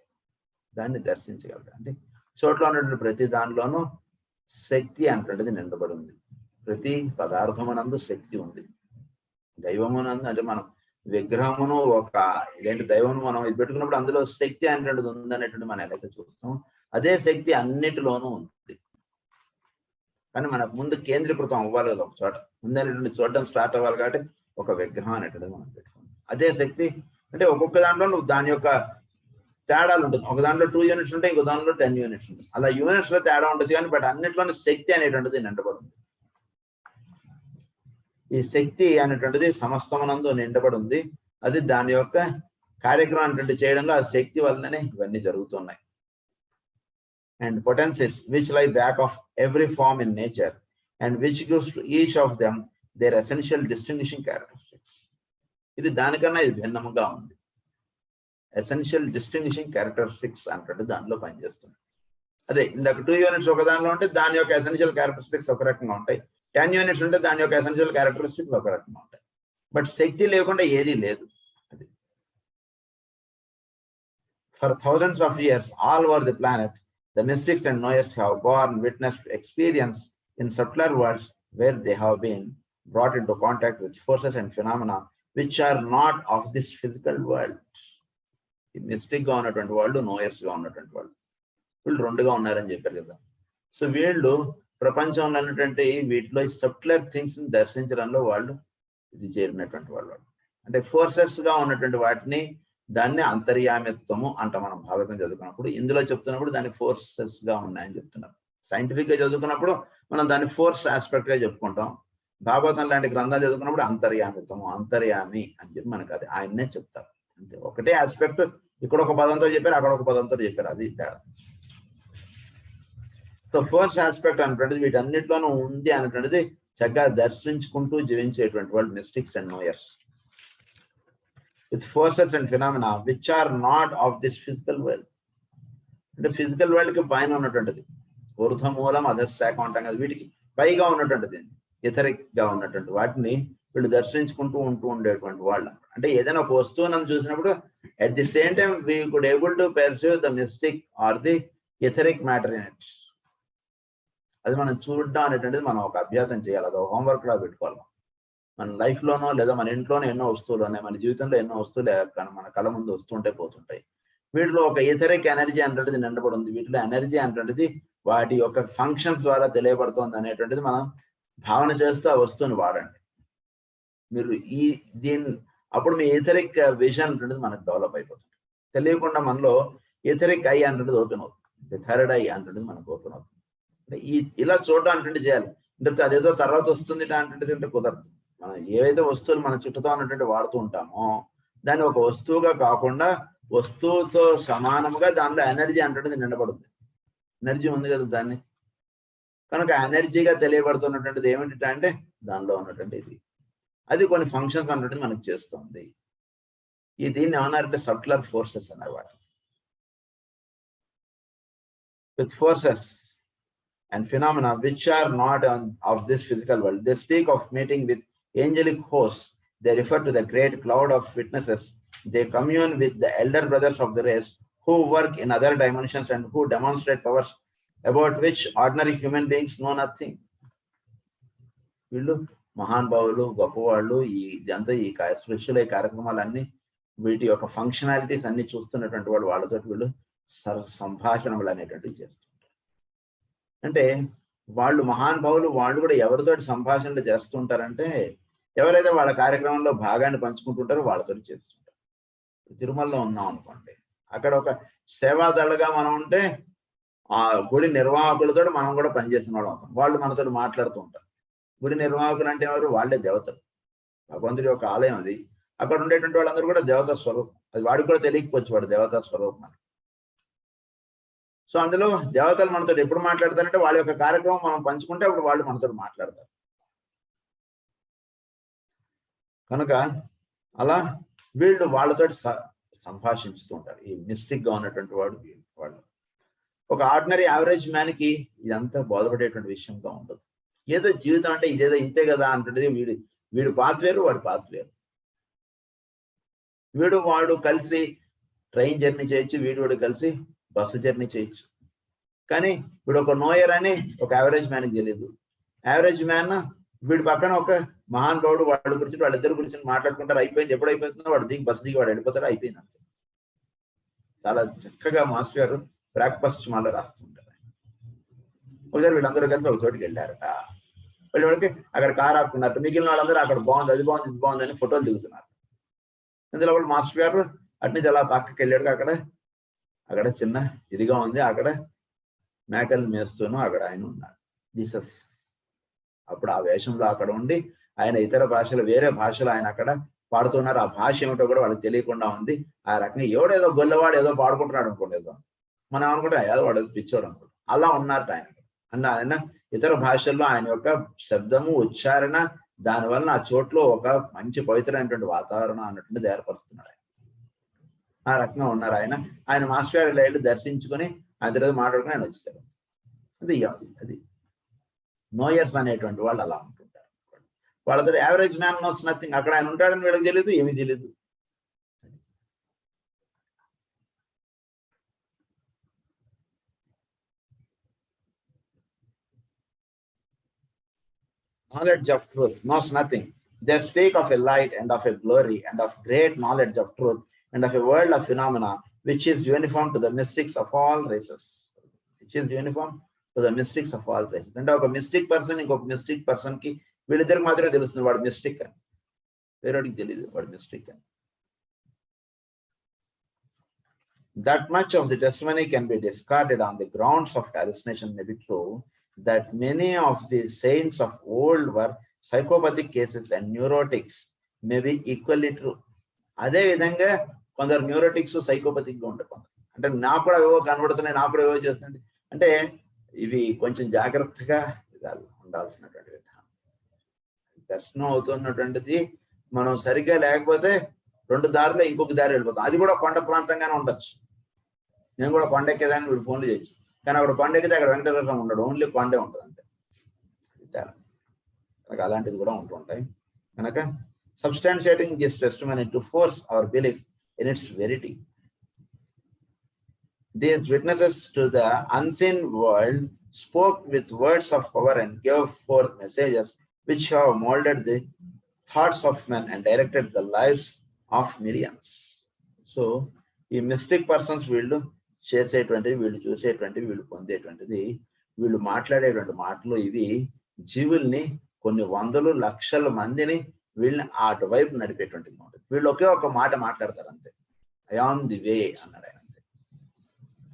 దాన్ని దర్శించగలరు. అంటే చోట్ల ఉన్నటువంటి ప్రతి దానిలోనూ శక్తి అంటది నిండబడి ఉంది. ప్రతి పదార్థమునందు శక్తి ఉంది. దైవమునందు అంటే మనం విగ్రహమును ఒక ఇలాంటి దైవం మనం ఇది పెట్టుకున్నప్పుడు అందులో శక్తి అనేటువంటిది ఉందనేటువంటి మనం ఎలాగైతే చూస్తాం, అదే శక్తి అన్నిటిలోనూ ఉంది. కానీ మనకు ముందు కేంద్రీకృతం అవ్వాలి కదా, ఒక చోట ముందనేటువంటి చూడడం స్టార్ట్ అవ్వాలి. కాబట్టి ఒక విగ్రహం అనేటువంటిది మనం పెట్టుకుంటాం. అదే శక్తి అంటే ఒక్కొక్క దాంట్లో నువ్వు దాని యొక్క తేడాలు ఉంటుంది. ఒక దాంట్లో 2 యూనిట్స్ ఉంటాయి, ఇంకో దాంట్లో 10 యూనిట్స్ ఉంటుంది. అలా యూనిట్స్ లో తేడా ఉంటుంది కానీ బట్ అన్నిట్లోనూ శక్తి అనేటువంటిది నిండబడి ఉంది. ఈ శక్తి అనేటువంటిది సమస్తమునందు నిండబడి ఉంది. అది దాని యొక్క కార్యక్రమం అంటే చేయడంలో ఆ శక్తి వల్లనే ఇవన్నీ జరుగుతున్నాయి. And potencies which lie back of every form in nature and which gives to each of them their essential distinguishing characteristics. ఇది దానికన్నా ఇది భిన్నంగా ఉంది. ఎసెన్షియల్ డిస్టింగ్విషింగ్ క్యారెక్టరిస్టిక్స్ అంటే దాంట్లో పనిచేస్తుంది. అదే ఇందాక 2 యూనిట్స్ ఒక దానిలో ఉంటే దాని యొక్క ఎసెన్షియల్ క్యారెక్టరిస్టిక్స్ ఒక రకంగా ఉంటాయి. 10 యూనిట్స్ ఉంటే దాని యొక్క ఎసెన్షియల్ క్యారెక్టరిస్టిక్స్ ఒక రకంగా ఉంటాయి. బట్ శక్తి లేకుండా ఏదీ లేదు. అది for thousands of years all over the planet the mystics and knowers have borne witness to experience in subtler worlds where they have been brought into contact with forces and phenomena which are not of this physical world. ఈ mystic గా ఉన్నటువంటి వాళ్ళు, నోయర్స్ గా ఉన్నటువంటి వాళ్ళు వీళ్ళు రెండుగా ఉన్నారని చెప్పారు కదా. సో వీళ్ళు ప్రపంచంలో ఉన్నటువంటి వీటిలో సబ్ట్లర్ థింగ్స్ ని దర్శించడంలో వాళ్ళు ఇది చేరినటువంటి వాళ్ళు. అంటే ఫోర్సెస్ గా ఉన్నటువంటి వాటిని దాన్ని అంతర్యామిత్వము అంట మనం భాగవతం చదువుకున్నప్పుడు. ఇందులో చెప్తున్నప్పుడు దాన్ని ఫోర్సెస్ గా ఉన్నాయని చెప్తున్నారు. సైంటిఫిక్ గా చదువుకున్నప్పుడు మనం దాన్ని ఫోర్స్ ఆస్పెక్ట్ గా చెప్పుకుంటాం. భాగవతం లాంటి గ్రంథాలు చదువుకున్నప్పుడు అంతర్యామిత్వము, అంతర్యామి అని చెప్పి మనకు అది ఆయన్నే చెప్తారు. అంతే, ఒకటే ఆస్పెక్ట్. ఇక్కడ ఒక పదంతో చెప్పారు, అక్కడ ఒక పదంతో చెప్పారు, అది తేడా. సో ఫోర్స్ ఆస్పెక్ట్ అనేటువంటిది వీటన్నిటిలోనూ ఉంది అనేటువంటిది చక్కగా దర్శించుకుంటూ జీవించేటువంటి వాళ్ళు mystics and knowers. With forces and phenomena which are not of this physical world. అంటే ఫిజికల్ వరల్డ్ కి పైన ఉన్నటువంటిది, ఊర్ధమూలం అధశాఖం అంటాం కదా, వీటికి పైగా ఉన్నటువంటిది, ఇథరిక్ గా ఉన్నటువంటి వాటిని వీళ్ళు దర్శించుకుంటూ ఉండేటువంటి వాళ్ళు. అంటే ఏదైనా ఒక వస్తువు మనం చూసినప్పుడు at the same time we could able to perceive the mystic or the etheric matter in it. అది మనం చూడడం అనేటువంటిది మనం ఒక అభ్యాసం చేయాలి, అది హోంవర్క్ లా పెట్టుకోవాలి. మన లైఫ్ లోనో లేదా మన ఇంట్లోనో ఎన్నో వస్తువులు ఉన్నాయి, మన జీవితంలో ఎన్నో వస్తువులు మన కళ్ళ ముందు వస్తుంటే పోతుంటాయి. వీటిలో ఒక ఇథరిక్ ఎనర్జీ అనేటువంటిది నిండబడి ఉంది. వీటిలో ఎనర్జీ అనేటువంటిది వాటి యొక్క ఫంక్షన్స్ ద్వారా తెలియబడుతుంది అనేటువంటిది మనం భావన చేస్తూ ఆ వస్తువుని వాడండి. మీరు అప్పుడు మీ ఇథరిక్ విజన్ అనేటువంటిది మనకు డెవలప్ అయిపోతుంది. తెలియకుండా మనలో ఇథరిక్ ఐ అనేటువంటిది ఓపెన్ అవుతుంది, థర్డ్ ఐ అనేటువంటిది మనకు ఓపెన్ అవుతుంది. ఇలా చూడడం అంటే చేయాలి. అంటే అదేదో తర్వాత వస్తుంది అంటే కుదరదు. మనం ఏవైతే వస్తువులు మన చుట్టూతో ఉన్నటువంటి వాడుతూ ఉంటామో దాన్ని ఒక వస్తువుగా కాకుండా వస్తువుతో సమానంగా దానిలో ఎనర్జీ అనేటువంటిది నిండబడుతుంది. ఎనర్జీ ఉంది కదా దాన్ని, కనుక ఎనర్జీగా తెలియబడుతున్నటువంటిది ఏమిటంటే దానిలో ఉన్నటువంటి ఇది, అది కొన్ని ఫంక్షన్స్ అన్నట్టు మనకు చేస్తుంది. దీన్ని ఏమన్నారంటే సబ్ట్లర్ ఫోర్సెస్ అన్నమాట. With forces and phenomena which are not of this physical world. They speak of meeting with angelic hosts. They refer to the great cloud of witnesses. They commune with the elder brothers of the race who work in other dimensions and who demonstrate powers about which ordinary human beings know nothing. వీళ్ళు మహానుభావులు, గొప్పవాళ్ళు. ఇదంతా ఈ special ఈ కార్యక్రమాలన్నీ వీటి యొక్క functionalities అన్ని చూస్తున్నటువంటి వాళ్ళు, వాళ్ళతో వీళ్ళు సంభాషణలు అనేటువంటివి చేస్తారు. అంటే వాళ్ళు మహానుభావులు, వాళ్ళు కూడా ఎవరితోటి సంభాషణలు చేస్తుంటారంటే ఎవరైతే వాళ్ళ కార్యక్రమంలో భాగాన్ని పంచుకుంటుంటారో వాళ్ళతో చేస్తుంటారు. తిరుమలలో ఉన్నాం అనుకోండి, అక్కడ ఒక సేవాదళగా మనం ఉంటే ఆ గుడి నిర్వాహకులతో మనం కూడా పనిచేసిన వాళ్ళు అవుతాం. వాళ్ళు మనతో మాట్లాడుతూ ఉంటారు. గుడి నిర్వాహకులు అంటే ఎవరు? వాళ్ళే దేవతలు, భగవంతుడి యొక్క ఆలయం అది. అక్కడ ఉండేటువంటి వాళ్ళందరూ కూడా దేవతా స్వరూపం. అది వాడికి కూడా తెలియకపోవచ్చు వాడు దేవతా స్వరూపం అని. సో అందులో దేవతలు మనతో ఎప్పుడు మాట్లాడతారంటే వాళ్ళ యొక్క కార్యక్రమం మనం పంచుకుంటే అప్పుడు వాళ్ళు మనతో మాట్లాడతారు. కనుక అలా వీళ్ళు వాళ్ళతో సంభాషించుతూ ఉంటారు. ఈ మిస్టిక్ గా ఉన్నటువంటి వాళ్ళు ఒక ఆర్డినరీ యావరేజ్ మ్యాన్ కి ఇదంతా బోధపడేటువంటి విషయంగా ఉండదు. ఏదో జీవితం అంటే ఇదేదో ఇంతే కదా అంటుండేది. వీడు పాత వేరు, వాడు పాత వేరు. వాడు కలిసి ట్రైన్ జర్నీ చేయొచ్చు, వీడు కలిసి బస్సు జర్నీ చేయొచ్చు. కానీ వీడు ఒక నోయర్ అని ఒక యావరేజ్ మ్యాన్కి తెలియదు. యావరేజ్ మ్యాన్ వీడి పక్కన ఒక మహానుభావుడు, వాళ్ళ గురించి వాళ్ళిద్దరి గురించి మాట్లాడుకుంటారు. అయిపోయింది, ఎప్పుడు అయిపోతుందో వాడు బస్సు దిగి వాడు వెళ్ళిపోతాడు, అయిపోయింది అంతే. చాలా చక్కగా మాస్టర్ గారు బ్రేక్ఫాస్ట్ మాలో రాస్తుంటారు. ఒకసారి వీళ్ళందరూ కలిసి ఒక చోటుకి వెళ్ళారట. వాళ్ళకి అక్కడ కారు ఆపుకున్నారు. మిగిలిన వాళ్ళందరూ అక్కడ బాగుంది, అది బాగుంది, ఇది బాగుంది అని ఫోటోలు దిగుతున్నారు. అందులో వాళ్ళు మాస్టర్ గారు అట్నుంచి అలా పక్కకి వెళ్ళాడు. అక్కడ చిన్న ఇదిగా ఉంది, అక్కడ మేకలు మేస్తూను అక్కడ ఆయన ఉన్నాడు జీసస్. అప్పుడు ఆ వేషంలో అక్కడ ఉండి ఆయన ఇతర భాషలు, వేరే భాషలు ఆయన అక్కడ పాడుతున్నారు. ఆ భాష ఏమిటో కూడా వాళ్ళకి తెలియకుండా ఉంది. ఆ రకంగా ఎవడేదో గొల్లవాడు ఏదో పాడుకుంటున్నాడు అనుకోండి, ఏదో మనం అనుకుంటే ఏదో వాడు పిచ్చోడు అనుకుంటాం. అలా ఉన్నారు ఆయన. ఆయన ఇతర భాషల్లో ఆయన యొక్క శబ్దము, ఉచ్చారణ, దానివల్ల ఆ చోట్లో ఒక మంచి పవిత్రమైనటువంటి వాతావరణం అన్నటువంటిది ఏర్పరుస్తున్నాడు. ఆ రకంగా ఉన్నారు ఆయన మాస్టర్ గారి లైన్లు దర్శించుకొని ఆయన తర్వాత మాట్లాడుకుని ఆయన వచ్చేసారు. అది నోయర్స్ అనేటువంటి వాళ్ళు అలా ఉంటుంటారు. వాళ్ళతో యావరేజ్ మ్యాన్ నోస్ నథింగ్. అక్కడ ఆయన ఉంటాడని వీళ్ళకి తెలియదు, ఏమీ తెలియదు. Knowledge of truth knows nothing. They speak of a light and of a glory and of great knowledge of truth and of a world of phenomena which is uniform to the mystics of all races. which is uniform to the mystics of all places. అంటే ఒక mystic person ఇంకొక mystic person కి వీళ్ళిద్దరికి మాత్రమే తెలుస్తుంది వాడు mystic అని, వేరేవాడికి తెలియదు వాడు మిస్టిక్ అని. That much of the testimony can be discarded on the grounds of hallucination may be true, that many of the saints of old were psychopathic cases and neurotics may be equally true. అదే విధంగా కొందరు న్యూరోటిక్స్ psychopathic గా ఉంటారు. అంటే నాకు కూడా ఏవో కనబడుతున్నాయి, నాకు కూడా ఏవో చేస్తుంది. అంటే ఇవి కొంచెం జాగ్రత్తగా ఉండాల్సినటువంటి విధానం. దర్శనం అవుతున్నటువంటిది మనం సరిగ్గా లేకపోతే రెండు దారిలో ఇంకొక దారి వెళ్ళిపోతాం. అది కూడా కొండ ప్రాంతంగానే ఉండొచ్చు. నేను కూడా కొండ ఎక్కేదాన్ని వీడు ఫోన్లు చేయొచ్చు, కానీ అక్కడ కొండ ఎక్కితే అక్కడ వెంకటేశ్వర స్వామి ఉండడు, ఓన్లీ కొండే ఉంటుంది అంతే. కనుక అలాంటిది కూడా ఉంటుంటాయి. కనుక substantiating this testimony to force our belief in its verity. These witnesses to the unseen world spoke with words of power and gave forth messages which have molded the thoughts of men and directed the lives of millions. So, ఈ mystic persons వీళ్ళు చేసేటువంటిది, వీళ్ళు చూసేటువంటివి, వీళ్ళు పొందేటువంటిది, వీళ్ళు మాట్లాడేటువంటి మాటలు ఇవి జీవుల్ని కొన్ని వందలు లక్షల మందిని వీళ్ళని అటువైపు నడిపేటువంటిది ఉంటుంది. వీళ్ళు ఒకే ఒక మాట మాట్లాడతారు అంతే, ఐ ఆమ్ ది వే అన్నాడు ఆయన అంతే.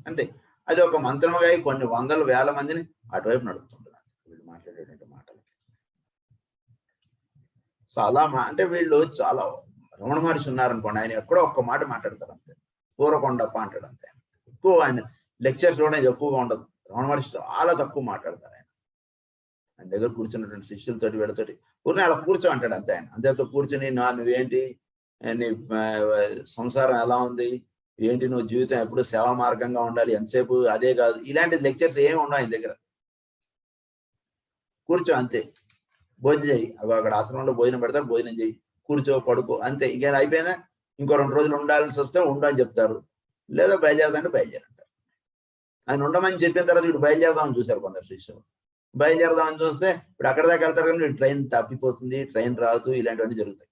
అంటే అది ఒక మంత్రముగా కొన్ని వందల వేల మందిని అటువైపు నడుపుతుంటారు వీళ్ళు మాట్లాడేటువంటి మాటలు. సో అలా అంటే వీళ్ళు చాలా, రమణ మహర్షి ఉన్నారనుకోండి, ఆయన ఎక్కడో ఒక్క మాట మాట్లాడతారు అంతే, పూరకొండప్ప అంటాడు అంతే. ఎక్కువ ఆయన లెక్చర్స్ కూడా ఎక్కువగా ఉండదు. రమణ మహర్షి చాలా తక్కువ మాట్లాడతారు. ఆయన దగ్గర కూర్చున్నటువంటి శిష్యులతోటి వీళ్ళతోటి ఊరిని అలా కూర్చో అంటాడు అంతే. ఆయన అంతేతో కూర్చుని నువ్వేంటి, నీ సంసారం ఎలా ఉంది, ఏంటి, నువ్వు జీవితం ఎప్పుడు సేవా మార్గంగా ఉండాలి, ఎంతసేపు అదే కాదు, ఇలాంటి లెక్చర్స్ ఏమి ఉండవు ఆయన దగ్గర. కూర్చో అంతే, భోజనం చేయి, అక్కడ ఆశ్రమంలో భోజనం పెడతారు, భోజనం చేయి, కూర్చో, పడుకో అంతే. ఇంకేం అయిపోయినా ఇంకో 2 రోజులు ఉండాల్సి వస్తే ఉండు అని చెప్తారు, లేదా బయలుదేరదంటే బయలుదేరంటారు. ఆయన ఉండమని చెప్పిన తర్వాత వీడు బయలుదేరదామని చూశారు కొందరు శిష్యులు. బయలుదేరదామని చూస్తే ఇప్పుడు అక్కడ దాకా వెళ్తారు, కానీ ట్రైన్ తప్పిపోతుంది, ట్రైన్ రాదు, ఇలాంటివన్నీ జరుగుతాయి.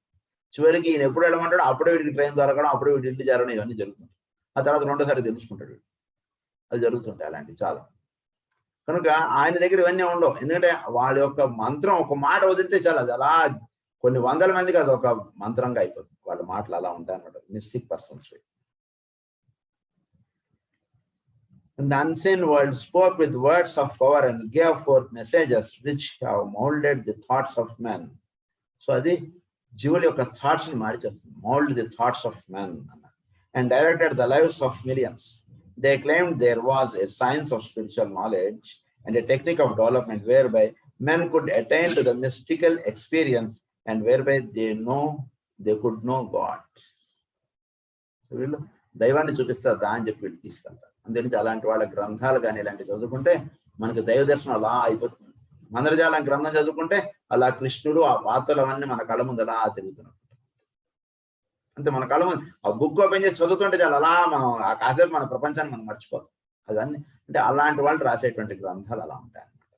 చివరికి ఈయన ఎప్పుడు వెళ్ళమంటాడు అప్పుడే వీడికి ట్రైన్ దొరకడం, అప్పుడే వీడి ఇంటి చేరడం, ఇవన్నీ జరుగుతుంది. ఆ తర్వాత రెండోసారి తెలుసుకుంటాడు వీడు. అది జరుగుతుంటాయి అలాంటివి చాలా. కనుక ఆయన దగ్గర ఇవన్నీ ఉండవు. ఎందుకంటే వాళ్ళ యొక్క మంత్రం ఒక మాట వదిలితే చాలా, అది అలా కొన్ని వందల మందికి అది ఒక మంత్రంగా అయిపోతుంది. వాళ్ళ మాటలు అలా ఉంటాయి అన్నమాట, mystic persons. And the unseen world spoke with words of power and gave forth messages which have molded the thoughts of men. So అది జీవుల యొక్క థాట్స్ ని మార్చేస్తుంది. Mold the thoughts of men and directed the lives of millions. They claimed there was a science of spiritual knowledge and a technique of development whereby men could attain to the mystical experience and whereby they could know God. So వీళ్ళు దైవాన్ని చూపిస్తారా అని చెప్పి వీళ్ళు తీసుకెళ్తారు. అందుకని అలాంటి వాళ్ళ గ్రంథాలు కానీ ఇలాంటివి చదువుకుంటే మనకు దైవ దర్శనం అలా అయిపోతుంది. మందరజాలం గ్రంథం చదువుకుంటే అలా కృష్ణుడు ఆ పాత్రలు అవన్నీ మన కళ్ళ ముందు అలా తిరుగుతున్నట్టు అంటే మన కళ్ళ ముందు ఆ బుక్ ఓపెన్ చేసి చదువుతుంటే చాలా అలా మనం ఆ కాసేపు మన ప్రపంచాన్ని మనం మర్చిపోతాం. అదన్నీ అంటే అలాంటి వాళ్ళు రాసేటువంటి గ్రంథాలు అలా ఉంటాయి అన్నమాట.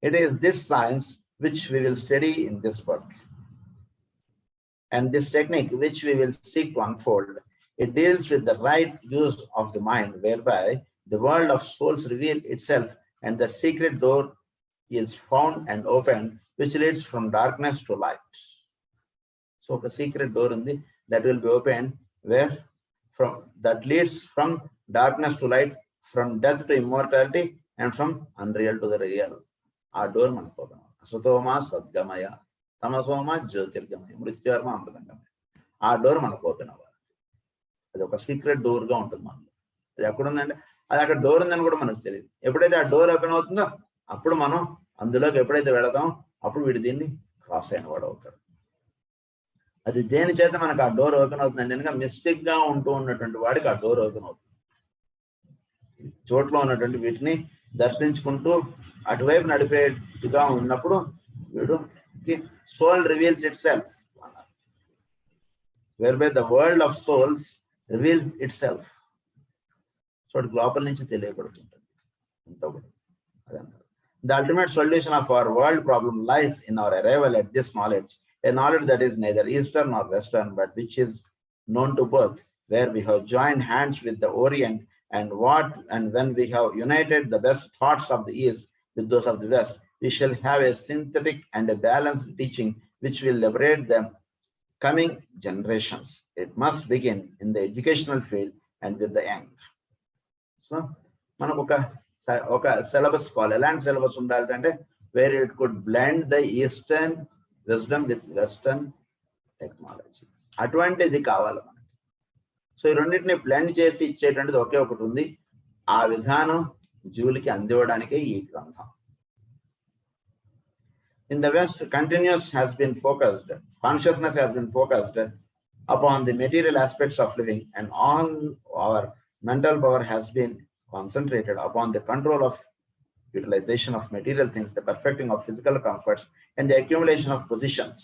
It is this science which we will study in this book and this technique which we will seek to unfold. It deals with the right use of the mind whereby the world of souls reveal itself and the secret door is found and opened which leads from darkness to light. So the secret door in the that will be opened where from that leads from darkness to light, from death to immortality and from unreal to the real. Our door manapodam asutoma sadgamaya తమసోమ జ్యోతిర్గమయ మృత్యుర్మ అమృతంగమయ. ఆ door మనకు open అవ్వాలి. అది ఒక secret door గా ఉంటుంది మనలో. అది ఎక్కడుందంటే అది అక్కడ డోర్ ఉందని కూడా మనకు తెలియదు. ఎప్పుడైతే ఆ డోర్ ఓపెన్ అవుతుందో అప్పుడు మనం అందులోకి ఎప్పుడైతే వెళతాం అప్పుడు వీడు దీన్ని క్రాస్ అయిన వాడు అవుతాడు. అది దేని చేత మనకు ఆ డోర్ ఓపెన్ అవుతుందంటే కనుక మిస్టేక్ గా ఉంటూ ఉన్నటువంటి వాడికి ఆ డోర్ ఓపెన్ అవుతుంది. చోట్లో ఉన్నటువంటి వీటిని దర్శించుకుంటూ అటువైపు నడిపేట్టుగా ఉన్నప్పుడు వీడు soul reveals itself, whereby the world of souls reveals itself. So లోపల నుంచి తెలియబడుతుంటుంది. The ultimate solution of our world problem lies in our arrival at this knowledge, a knowledge that is neither eastern nor western, but which is known to both, where we have joined hands with the Orient And when we have united the best thoughts of the East with those of the West, we shall have a synthetic and a balanced teaching which will liberate the coming generations. It must begin in the educational field and with the young. So, మనకు ఒక syllabus కావాలి. ఎలాంటి syllabus ఉండాలంటే where it could blend the eastern wisdom with western technology. అటువంటిది కావాలి మనకి. So ఈ రెండింటిని బ్లెండ్ చేసి ఇచ్చేటువంటిది ఒకే ఒకటి ఉంది. ఆ విధానం జీవులకి అందివ్వడానికే ఈ గ్రంథం. In the West, consciousness has been focused upon the material aspects of living, and all our mental power has been concentrated upon the control of utilization of material things, the perfecting of physical comforts, and the accumulation of positions.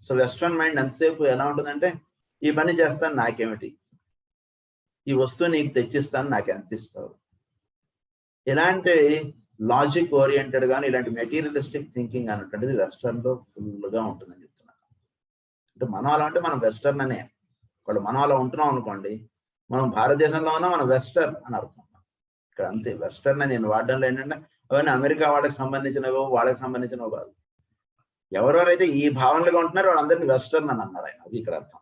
So Western mind అంతసేపు ఎలా ఉంటుందంటే ఈ పని చేస్తాను నాకేమిటి, ఈ వస్తువు నీకు తెచ్చిస్తాను నాకు ఎంత ఇస్తావు, ఇలాంటి లాజిక్ ఓరియంటెడ్ గానీ ఇలాంటి మెటీరియలిస్టిక్ థింకింగ్ అనేటువంటిది వెస్టర్న్ లో ఫుల్గా ఉంటుందని చెప్తున్నాను. అంటే మనం అలా అంటే మనం వెస్టర్న్ అనే, ఒకళ్ళు మనం అలా ఉంటున్నాం అనుకోండి, మనం భారతదేశంలో ఉన్నా మనం వెస్టర్న్ అని అర్థం. ఇక్కడ అంతే, వెస్టర్న్ నేను వాడడంలో ఏంటంటే అవన్నీ అమెరికా వాళ్ళకి సంబంధించినవో వాళ్ళకి సంబంధించినవో కాదు. ఎవరెవరైతే ఈ భావనలుగా ఉంటున్నారో వాళ్ళందరినీ వెస్టర్న్ అని అన్నారు ఆయన. అది ఇక్కడ అర్థం.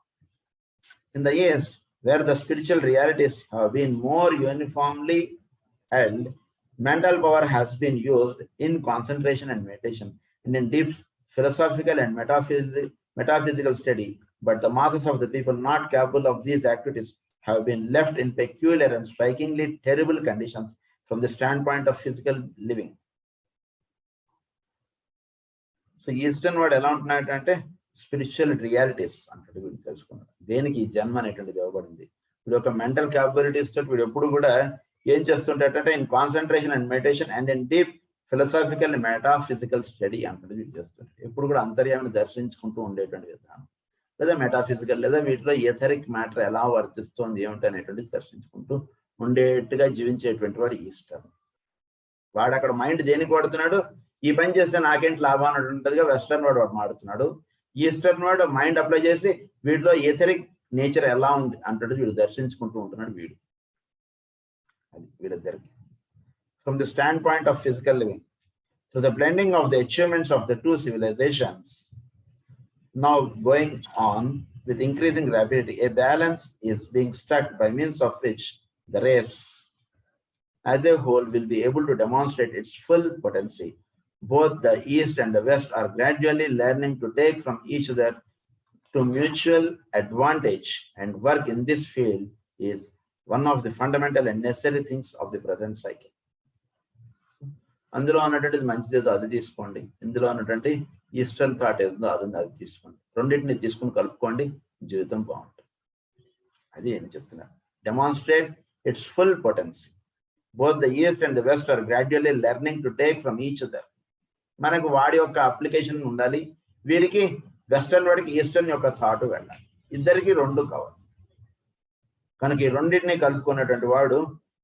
In the east where the spiritual realities have been more uniformly held, mental power has been used in concentration and meditation and in deep philosophical and metaphysical study, but the masses of the people not capable of these activities have been left in peculiar and strikingly terrible conditions from the standpoint of physical living. So eastern వాడు ఎలా ఉంటున్నాడంటే spiritual realities అంటే వీడు తెలుసుకున్నాడు. దేనికి జన్మ అనేటువంటిది ఇవ్వబడింది. వీడు ఒక మెంటల్ క్యాపబిలిటీస్ తోటి వీడు ఎప్పుడు కూడా ఏం చేస్తుంటాడంటే in concentration and meditation and in deep philosophical metaphysical study అంటే వీడు చేస్తుంటాడు. ఎప్పుడు కూడా అంతర్యామిని దర్శించుకుంటూ ఉండేటువంటి విధానం, లేదా మెటాఫిజికల్ లేదా వీటిలో ఎథరిక్ మ్యాటర్ ఎలా వర్తిస్తోంది ఏమిటి అనేటువంటిది దర్శించుకుంటూ ఉండేట్టుగా జీవించేటువంటి వాడు ఈస్టర్న్ వాడు. అక్కడ మైండ్ దేనికి వాడుతున్నాడు, ఈ పని చేస్తే నాకేంటి లాభం అని ఉంటుందిగా వెస్టర్న్ వాడు మాడుతున్నాడు. ఈస్టర్న్ వాడు మైండ్ అప్లై చేసి వీటిలో ఎథరిక్ నేచర్ ఎలా ఉంది అంటే వీడు దర్శించుకుంటూ ఉంటున్నాడు వీడు. అది వీళ్ళిద్దరికి from the stand point of physical living. So the blending of the achievements of the two civilisations now going on with increasing rapidity, a balance is being struck by means of which the race as a whole will be able to demonstrate its full potency. Both the East and the West are gradually learning to take from each other to mutual advantage, and work in this field is one of the fundamental and necessary things of the present cycle. అందులో ఉన్నటువంటిది మంచిదేదో అది తీసుకోండి, ఇందులో ఉన్నటువంటి eastern thought ఏదో అది తీసుకోండి, రెండింటిని తీసుకుని కలుపుకోండి, జీవితం బాగుంటుంది. అది ఏమి చెప్తున్నారు, demonstrate it's full potency. Both the east and the west are gradually learning to take from each other. మనకు వాడి యొక్క అప్లికేషన్ ఉండాలి, వీడికి వెస్టర్న్ వాడికి ఈస్టర్న్ యొక్క థాట్ వెళ్ళాలి, ఇద్దరికి రెండు కావాలి. కనుక ఈ రెండింటిని కలుపుకున్నటువంటి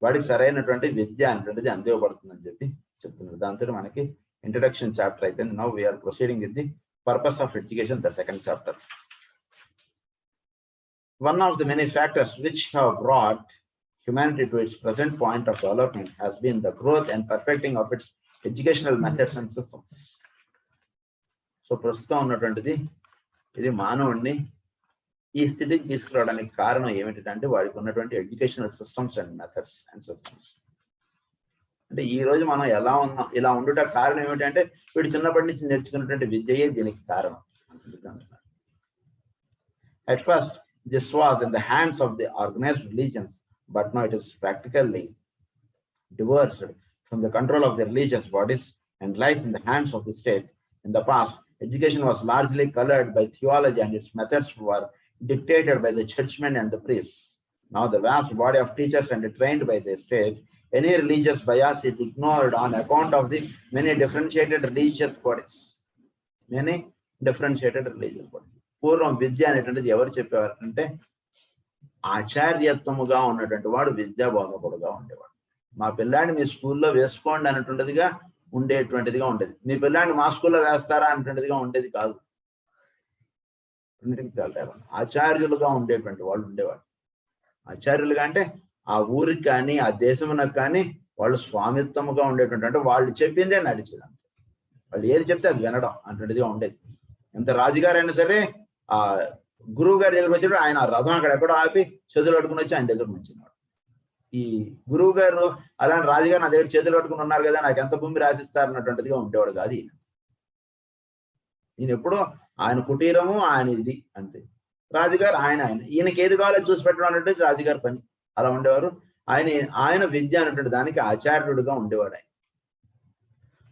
వాడికి సరైనటువంటి విద్య అనేటువంటిది అందివ్వబడుతుందని చెప్పి చెప్తున్నారు. దాంతో మనకి ఇంట్రడక్షన్ చాప్టర్ అయిపోయింది. Now we are proceeding with the purpose of education, the second chapter. One of the many factors which have brought humanity to its present point of development has been the growth and perfecting of its educational methods and systems. So ప్రస్తుతం ఉన్నటువంటిది ఇది మానవుడిని ఈ స్థితికి తీసుకురావడానికి కారణం ఏమిటంటే వాడికి ఉన్నటువంటి educational systems and methods and systems. అంటే ఈ రోజు మనం ఎలా ఉన్నాం, ఇలా ఉండుట కారణం ఏమిటంటే వీడు చిన్నప్పటి నుంచి నేర్చుకున్నటువంటి విద్యయే దీనికి కారణం. At first, this was in the hands of the organized religions, but now it is practically divorced from the control of the religious bodies and lies in the hands of the state. In the past, education was largely colored by theology and its methods were dictated by the churchmen and the priests. Now the vast body of teachers and trained by the state, any religious bias is ignored on account of the many differentiated religious bodies. Many differentiated religious bodies. పూర్వం విద్య అనేటువంటిది ఎవరు చెప్పేవారు అంటే ఆచార్యత్వముగా ఉన్నటువంటి వాడు విద్యా బోధకుడుగా ఉండేవాడు. మా పిల్లాడిని మీ స్కూల్లో వేసుకోండి అనేటువంటిదిగా ఉండేటువంటిదిగా ఉండేది. మీ పిల్లాడిని మా స్కూల్లో వేస్తారా అనేటువంటిదిగా ఉండేది కాదు. ఆచార్యులుగా ఉండేటువంటి వాళ్ళు ఉండేవాడు. ఆచార్యులుగా అంటే ఆ ఊరికి కానీ ఆ దేశమునకు కానీ వాళ్ళు స్వామిత్వముగా ఉండేటువంటి, అంటే వాళ్ళు చెప్పిందే నడిచేది. వాళ్ళు ఏది చెప్తే అది వినడం అటువంటిదిగా ఉండేది. ఎంత రాజుగారైనా సరే ఆ గురువు గారి దగ్గరకు వచ్చాడు, ఆయన రథం అక్కడ ఎక్కడో ఆపి చేతులు పట్టుకుని వచ్చి ఆయన దగ్గర నుంచినాడు. ఈ గురువు గారు అలాంటి రాజుగారు నా దగ్గర చేతులు పట్టుకుని ఉన్నారు కదా, నాకు ఎంత భూమి రాసిస్తారు అన్నటువంటిదిగా ఉండేవాడు కాదు ఈయన. ఈయన ఎప్పుడో ఆయన కుటీరము ఆయన ఇది అంతే. రాజుగారు ఆయన ఈయనకి ఏది కావాలో చూసి పెట్టడం అనేటువంటి రాజుగారి పని. అలా ఉండేవారు. ఆయన విద్య అనేటువంటి దానికి ఆచార్యుడుగా ఉండేవాడు ఆయన.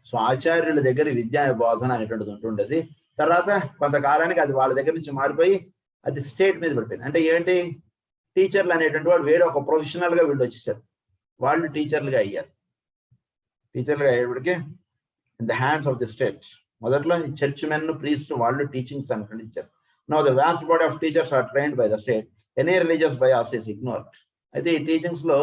సో ఆచార్యుల దగ్గర విద్యా బోధన అనేటువంటిది ఉంటుండేది. తర్వాత కొంతకాలానికి అది వాళ్ళ దగ్గర నుంచి మారిపోయి అది స్టేట్ మీద పడిపోయింది. అంటే ఏంటి, టీచర్లు అనేటువంటి వాడు వేరే ఒక ప్రొఫెషనల్ గా వీళ్ళు వచ్చేసారు, వాళ్ళు టీచర్లుగా అయ్యారు. టీచర్లుగా అయ్యేప్పటికీ in the hands of the state. మొదట్లో చర్చ్ మెన్, ప్రీస్ట్ వాళ్ళు టీచింగ్స్ అనేటువంటి ఇచ్చారు. Now the vast body of teachers are trained by the state, any religious bias is ignored. అయితే ఈ టీచింగ్స్ లో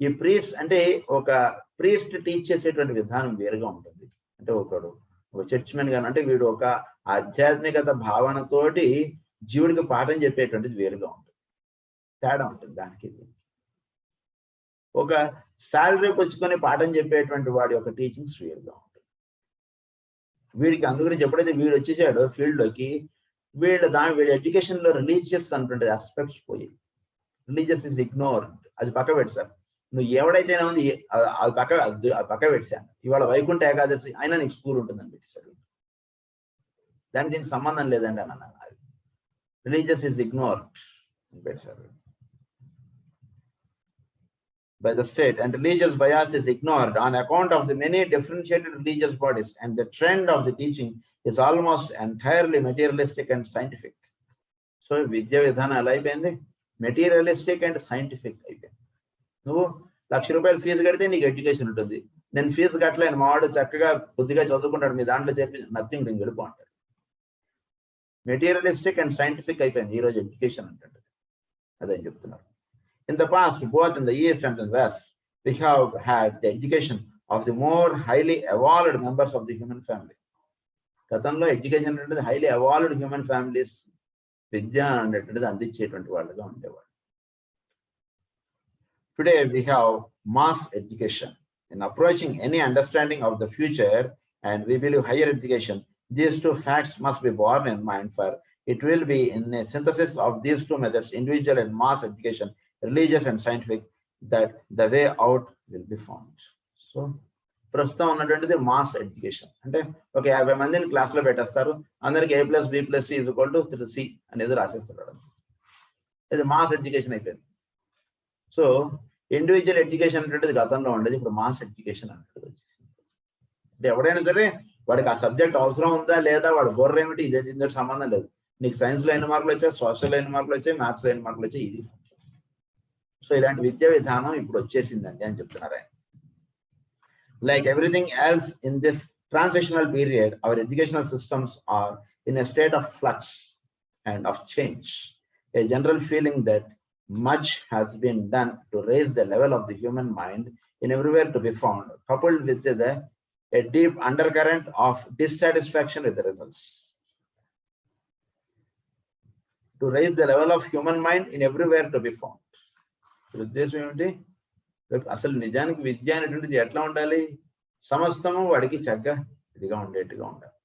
ఈ ప్రీస్ట్ అంటే ఒక ప్రీస్ట్ టీచ్ చేసేటువంటి విధానం వేరుగా ఉంటుంది. అంటే ఒక చర్చ్ మెన్ గాని, అంటే వీడు ఒక ఆధ్యాత్మికత భావనతోటి జీవుడికి పాఠం చెప్పేటువంటిది వేరుగా ఉంటుంది, తేడా ఉంటుంది దానికి. ఒక శాలరీ పుచ్చుకొని పాఠం చెప్పేటువంటి వాడి యొక్క టీచింగ్స్ వేరుగా ఉంటుంది. వీడికి అందుగురించి ఎప్పుడైతే వీడు వచ్చేసాడో ఫీల్డ్ లోకి, వీళ్ళ ఎడ్యుకేషన్ లో రిలీజియస్ అన్నటువంటి ఆస్పెక్ట్స్ పోయి, రిలీజియస్ ఇస్ ఇగ్నోర్, అది పక్క పెడతారు. నువ్వు ఎవడైతేనే ఉంది అది పక్క పెట్టాను. ఇవాళ వైకుంఠ ఏకాదశి అయినా నీకు స్కూల్ ఉంటుందని పెట్టేశాడు. దానికి దీనికి సంబంధం లేదండి అని అన్నాను. రిలీజియస్ ఇస్ ఇగ్నోర్డ్ అని పెట్టారు by the state, and religious bias is ignored on account of the many differentiated religious bodies, and the trend of the teaching is almost entirely materialistic and scientific. So vidya vidhana ఎలా అయిపోయింది, materialistic and scientific అయిపోయింది. నువ్వు ₹1,00,000 fee కడితే నీకు education ఉంటుంది. నేను fee కట్టలేను, మా వాడు చక్కగా బుద్ధిగా చదువుకుంటాడు, మీ దాంట్లో చెప్పి నథింగ్ నేను గెలుపు అంటాడు. మెటీరియలిస్టిక్ అండ్ సైంటిఫిక్ అయిపోయింది ఈరోజు ఎడ్యుకేషన్ అంటే. అదే చెప్తున్నారు. In the past, both in the East and the West, we have had the education of the more highly evolved members of the human family. గతంలో ఎడ్యుకేషన్ అనేది హైలీ ఎవాల్వ్డ్ హ్యూమన్ ఫ్యామిలీస్ విద్య అనేటువంటిది అందించేటువంటి వాళ్ళుగా ఉండేవాళ్ళు. Today we have mass education. In approaching any understanding of the future, and we believe higher education, these two facts must be borne in mind, for it will be in a synthesis of these two methods, individual and mass education, religious and scientific, that the way out will be found. So ప్రస్తుతం ఉన్నటువంటిది mass education. అంటే ఒక 50 మందిని క్లాస్లో పెట్టేస్తారు, అందరికి A+B+C=C అనేది రాసేస్తున్నాడు. ఇది మాస్ ఎడ్యుకేషన్ అయిపోయింది. సో ఇండివిజువల్ ఎడ్యుకేషన్ అనేటువంటిది గతంలో ఉండేది, ఇప్పుడు మాస్ ఎడ్యుకేషన్ అనేది వచ్చేసింది. అంటే ఎవడైనా సరే వాడికి ఆ సబ్జెక్ట్ అవసరం ఉందా లేదా, వాడు బుర్ర ఏమిటి, ఇందుకు సంబంధం లేదు. నీకు సైన్స్లో ఎన్ని మార్కులు వచ్చాయి, సోషల్లో ఎన్ని మార్కులు వచ్చాయి, మ్యాథ్స్లో ఎన్ని మార్కులు వచ్చాయి, ఇది. సో ఇలాంటి విద్యా విధానం ఇప్పుడు వచ్చేసిందండి అని చెప్తున్నారు ఆయన. Like everything else in this transitional period, our educational systems are in a state of flux and of change. A general feeling that much has been done to raise the level of the human mind in everywhere to be found, coupled with a deep undercurrent of dissatisfaction with the results. To raise the level of human mind in everywhere to be found. ఉద్దేశం ఏమిటి, అసలు నిజానికి విద్య అనేటువంటిది ఎట్లా ఉండాలి, సమస్తము వాడికి చక్కగా ఇదిగా ఉండేట్టుగా ఉండాలి.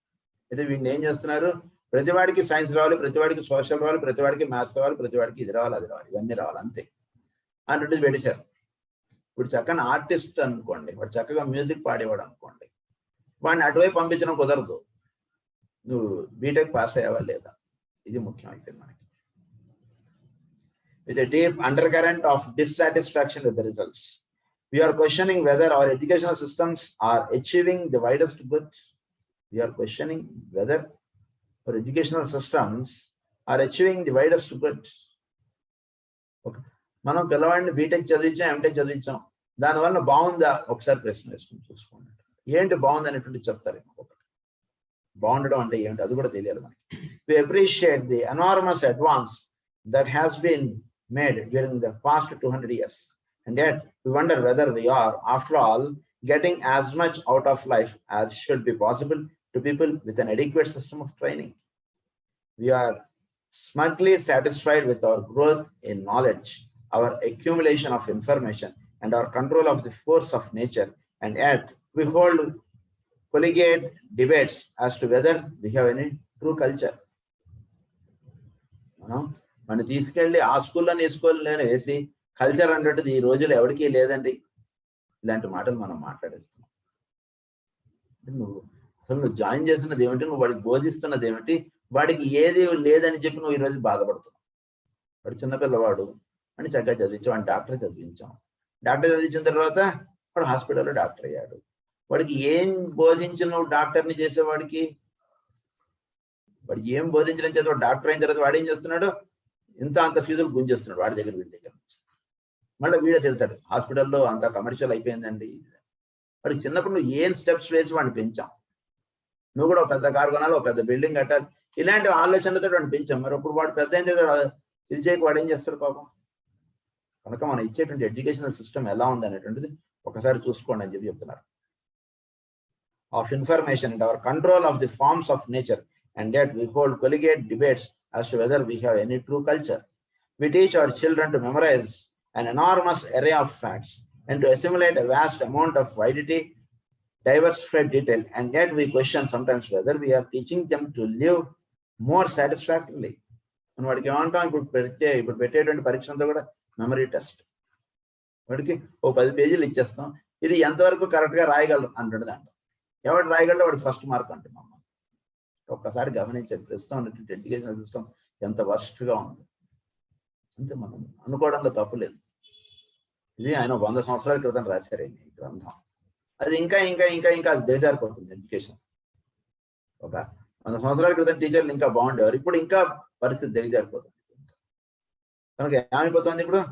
అయితే వీడిని ఏం చేస్తున్నారు, ప్రతివాడికి సైన్స్ రావాలి, ప్రతివాడికి సోషల్ రావాలి, ప్రతివాడికి మ్యాథ్స్ రావాలి, ప్రతివాడికి ఇది రావాలి, అది రావాలి, ఇవన్నీ రావాలి అంతే అన్నట్టుది పెట్టేశారు. ఇప్పుడు చక్కని ఆర్టిస్ట్ అనుకోండి, వాడు చక్కగా మ్యూజిక్ పాడేవాడు అనుకోండి, వాడిని అటువైపు పంపించడం కుదరదు. నువ్వు బీటెక్ పాస్ అయ్యావా లేదా, ఇది ముఖ్యం అయిపోయింది మనకి. With a deep undercurrent of dissatisfaction with the results, we are questioning whether our educational systems are achieving the widest good. We are questioning whether our educational systems are achieving the widest good. Okay. మనం పిల్లవాడిని BTech చదివించాం, MTech చదివించాం, దానివల్ల బాగుందా ఒకసారి ప్రశ్న వేసుకుని చూసుకోండి. ఏంటి బాగుంది అనేటువంటి చెప్తారు. ఒకటి బాగుండడం అంటే ఏంటి అది కూడా తెలియాలి మనకి. We appreciate the enormous advance that has been made during the past 200 years, and yet we wonder whether we are, after all, getting as much out of life as should be possible to people with an adequate system of training. We are smugly satisfied with our growth in knowledge, our accumulation of information, and our control of the force of nature, and yet we hold collegiate debates as to whether we have any true culture. మనం తీసుకెళ్ళి ఆ స్కూల్లో ఈ స్కూల్లో వేసి culture అన్నట్టుది ఈ రోజులు ఎవరికీ లేదండి. ఇలాంటి మాటలు మనం మాట్లాడేస్తున్నాం. నువ్వు జాయిన్ చేస్తున్నది ఏమిటి, నువ్వు వాడికి బోధిస్తున్నది ఏమిటి, వాడికి ఏది లేదని చెప్పి నువ్వు ఈరోజు బాధపడుతున్నావు. వాడు చిన్నపిల్లవాడు అని చక్కగా చదివించాం, వాడిని డాక్టర్ చదివించాం. డాక్టర్ చదివించిన తర్వాత వాడు హాస్పిటల్లో డాక్టర్ అయ్యాడు. వాడికి ఏం బోధించిన నువ్వు డాక్టర్ని చేసేవాడికి, వాడికి ఏం బోధించడం చేత డాక్టర్ అయిన తర్వాత వాడు ఏం చేస్తున్నాడు, అంత ఫీజులు గుంజేస్తున్నాడు వాడి దగ్గర వీడి దగ్గర. మళ్ళీ వీడే తిడతాడు, హాస్పిటల్లో అంత కమర్షియల్ అయిపోయిందండి. వాడికి చిన్నప్పుడు నువ్వు ఏం స్టెప్స్ వేసి వాడిని పెంచాం. నువ్వు కూడా ఒక పెద్ద కారు కొనాలి, ఒక పెద్ద బిల్డింగ్ కట్టాలి, ఇలాంటి ఆలోచనలతో వాడిని పెంచాం. మరి ఇప్పుడు వాడు పెద్ద అయిన తర్వాత ఇది చేయక వాడు ఏం చేస్తాడు పాపం. కనుక మనం ఇచ్చేటువంటి ఎడ్యుకేషనల్ సిస్టమ్ ఎలా ఉంది అనేటువంటిది ఒకసారి చూసుకోండి అని చెప్పి చెప్తున్నారు. Of information and our control of the forms of nature, and yet we hold collegiate debates as to whether we have any true culture. We teach our children to memorize an enormous array of facts and to assimilate a vast amount of variety, diversified detail, and yet we question sometimes whether we are teaching them to live more satisfactorily. మనం వాడికి ఏమంటాం, ఇప్పుడు పెట్టేటువంటి పరీక్ష అంతా కూడా memory test. వాడికి 10 పేజీలు ఇచ్చేస్తాం, ఇది ఎంతవరకు కరెక్ట్గా రాయగలరు అంటాడు. దాంట్లో ఎవడు రాయగలడో వాడికి ఫస్ట్ మార్క్ అంటున్నాం. ఒక్కసారి గమనించండి, ప్రస్తుతం ఉన్నటువంటి ఎడ్యుకేషన్ సిస్టమ్ ఎంత వర్స్ట్గా ఉంది. అంతే, మనం అనుకోవడంలో తప్పు లేదు. ఇది ఆయన 100 సంవత్సరాల క్రితం రాశారు ఈ గ్రంథం. అది ఇంకా ఇంకా ఇంకా ఇంకా అది బేజారిపోతుంది ఎడ్యుకేషన్. ఒక 100 సంవత్సరాల క్రితం టీచర్లు ఇంకా బాగుండేవారు, ఇప్పుడు ఇంకా పరిస్థితి దిగజారిపోతుంది. కనుక ఏమైపోతుంది, ఇప్పుడు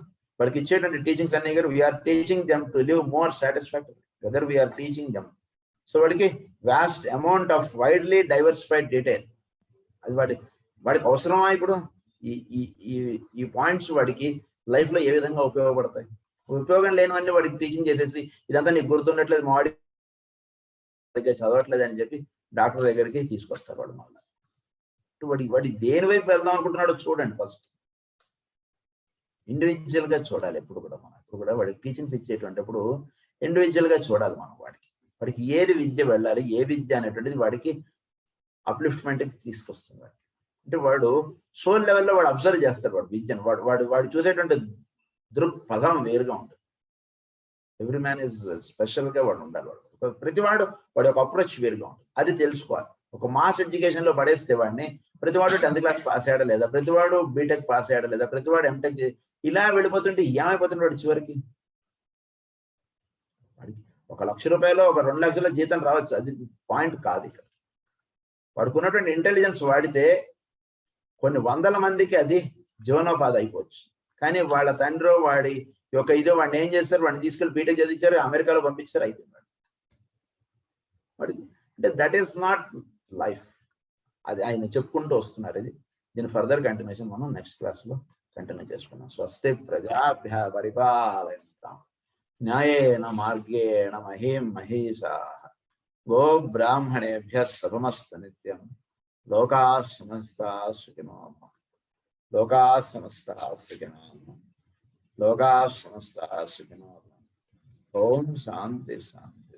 వాడికి ఇచ్చేటువంటి టీచింగ్స్ అన్ని కూడా we're teaching them to live more satisfactory, whether we're teaching them. So వాడికి vast amount of widely diversified detail, అది వాడికి అవసరమా? ఇప్పుడు ఈ పాయింట్స్ వాడికి లైఫ్లో ఏ విధంగా ఉపయోగపడతాయి? ఉపయోగం లేనివన్నీ వాడికి టీచింగ్ చేసేసి ఇదంతా నీకు గుర్తుండట్లేదు, మా వాడి చదవట్లేదు అని చెప్పి డాక్టర్ దగ్గరికి తీసుకొస్తారు వాడు. మళ్ళీ వాడి దేని వైపు వెళ్దాం అనుకుంటున్నాడో చూడండి. ఫస్ట్ ఇండివిజువల్గా చూడాలి. ఎప్పుడు కూడా వాడికి టీచింగ్స్ ఇచ్చేటువంటిప్పుడు ఇండివిజువల్గా చూడాలి మనం. వాడికి ఏది విద్య వెళ్ళాలి, ఏ విద్య అనేటువంటిది వాడికి అప్లిఫ్ట్మెంట్ తీసుకొస్తుంది. అంటే వాడు సోల్ లెవెల్లో వాడు అబ్జర్వ్ చేస్తాడు వాడు విద్యను. వాడు చూసేటువంటి దృక్పథం వేరుగా ఉంటుంది. ఎవ్రీ మ్యాన్ ఈజ్ స్పెషల్గా వాడు ఉండాలి. ప్రతివాడు వాడి యొక్క అప్రోచ్ వేరుగా ఉంటుంది. అది తెలుసుకోవాలి. ఒక మాస్ ఎడ్యుకేషన్లో పడేస్తే వాడిని ప్రతివాడు 10th క్లాస్ పాస్ అయ్యాడా లేదా, ప్రతివాడు బీటెక్ పాస్ అయ్యాడా లేదా, ప్రతివాడు ఎంటెక్ ఇలా వెళ్ళిపోతుంటే ఏమైపోతుంది వాడు చివరికి? వాడికి 1 లక్ష రూపాయలు 2 లక్షల జీతం రావచ్చు, అది పాయింట్ కాదు. ఇక్కడ వాడికి ఉన్నటువంటి ఇంటెలిజెన్స్ వాడితే కొన్ని వందల మందికి అది జీవనోపాధి అయిపోవచ్చు. కానీ వాళ్ళ తండ్రి వాడి యొక్క ఇదో వాడిని ఏం చేస్తారు, వాడిని తీసుకెళ్ళి బీటెక్ చదివించారు, అమెరికాలో పంపించారు, అయిపోయింది వాడికి. అంటే దట్ ఈస్ నాట్ లైఫ్. అది ఆయన చెప్పుకుంటూ వస్తున్నారు. ఇది దీని ఫర్దర్ కంటిన్యూషన్ మనం నెక్స్ట్ క్లాస్లో కంటిన్యూ చేసుకున్నాం. స్వస్తి ప్రజాభ్య పరిపాలయంతాం న్యాయేన మార్గేణ మహీం మహీషాః గో బ్రాహ్మణేభ్యః శుభమస్తు నిత్యం. లోకాః సమస్తాః సుఖినో భవంతు. లోకాః సమస్తాః సుఖినో భవంతు. లోకాః సమస్తాః సుఖినో భవంతు. ఓం శాంతి శాంతి.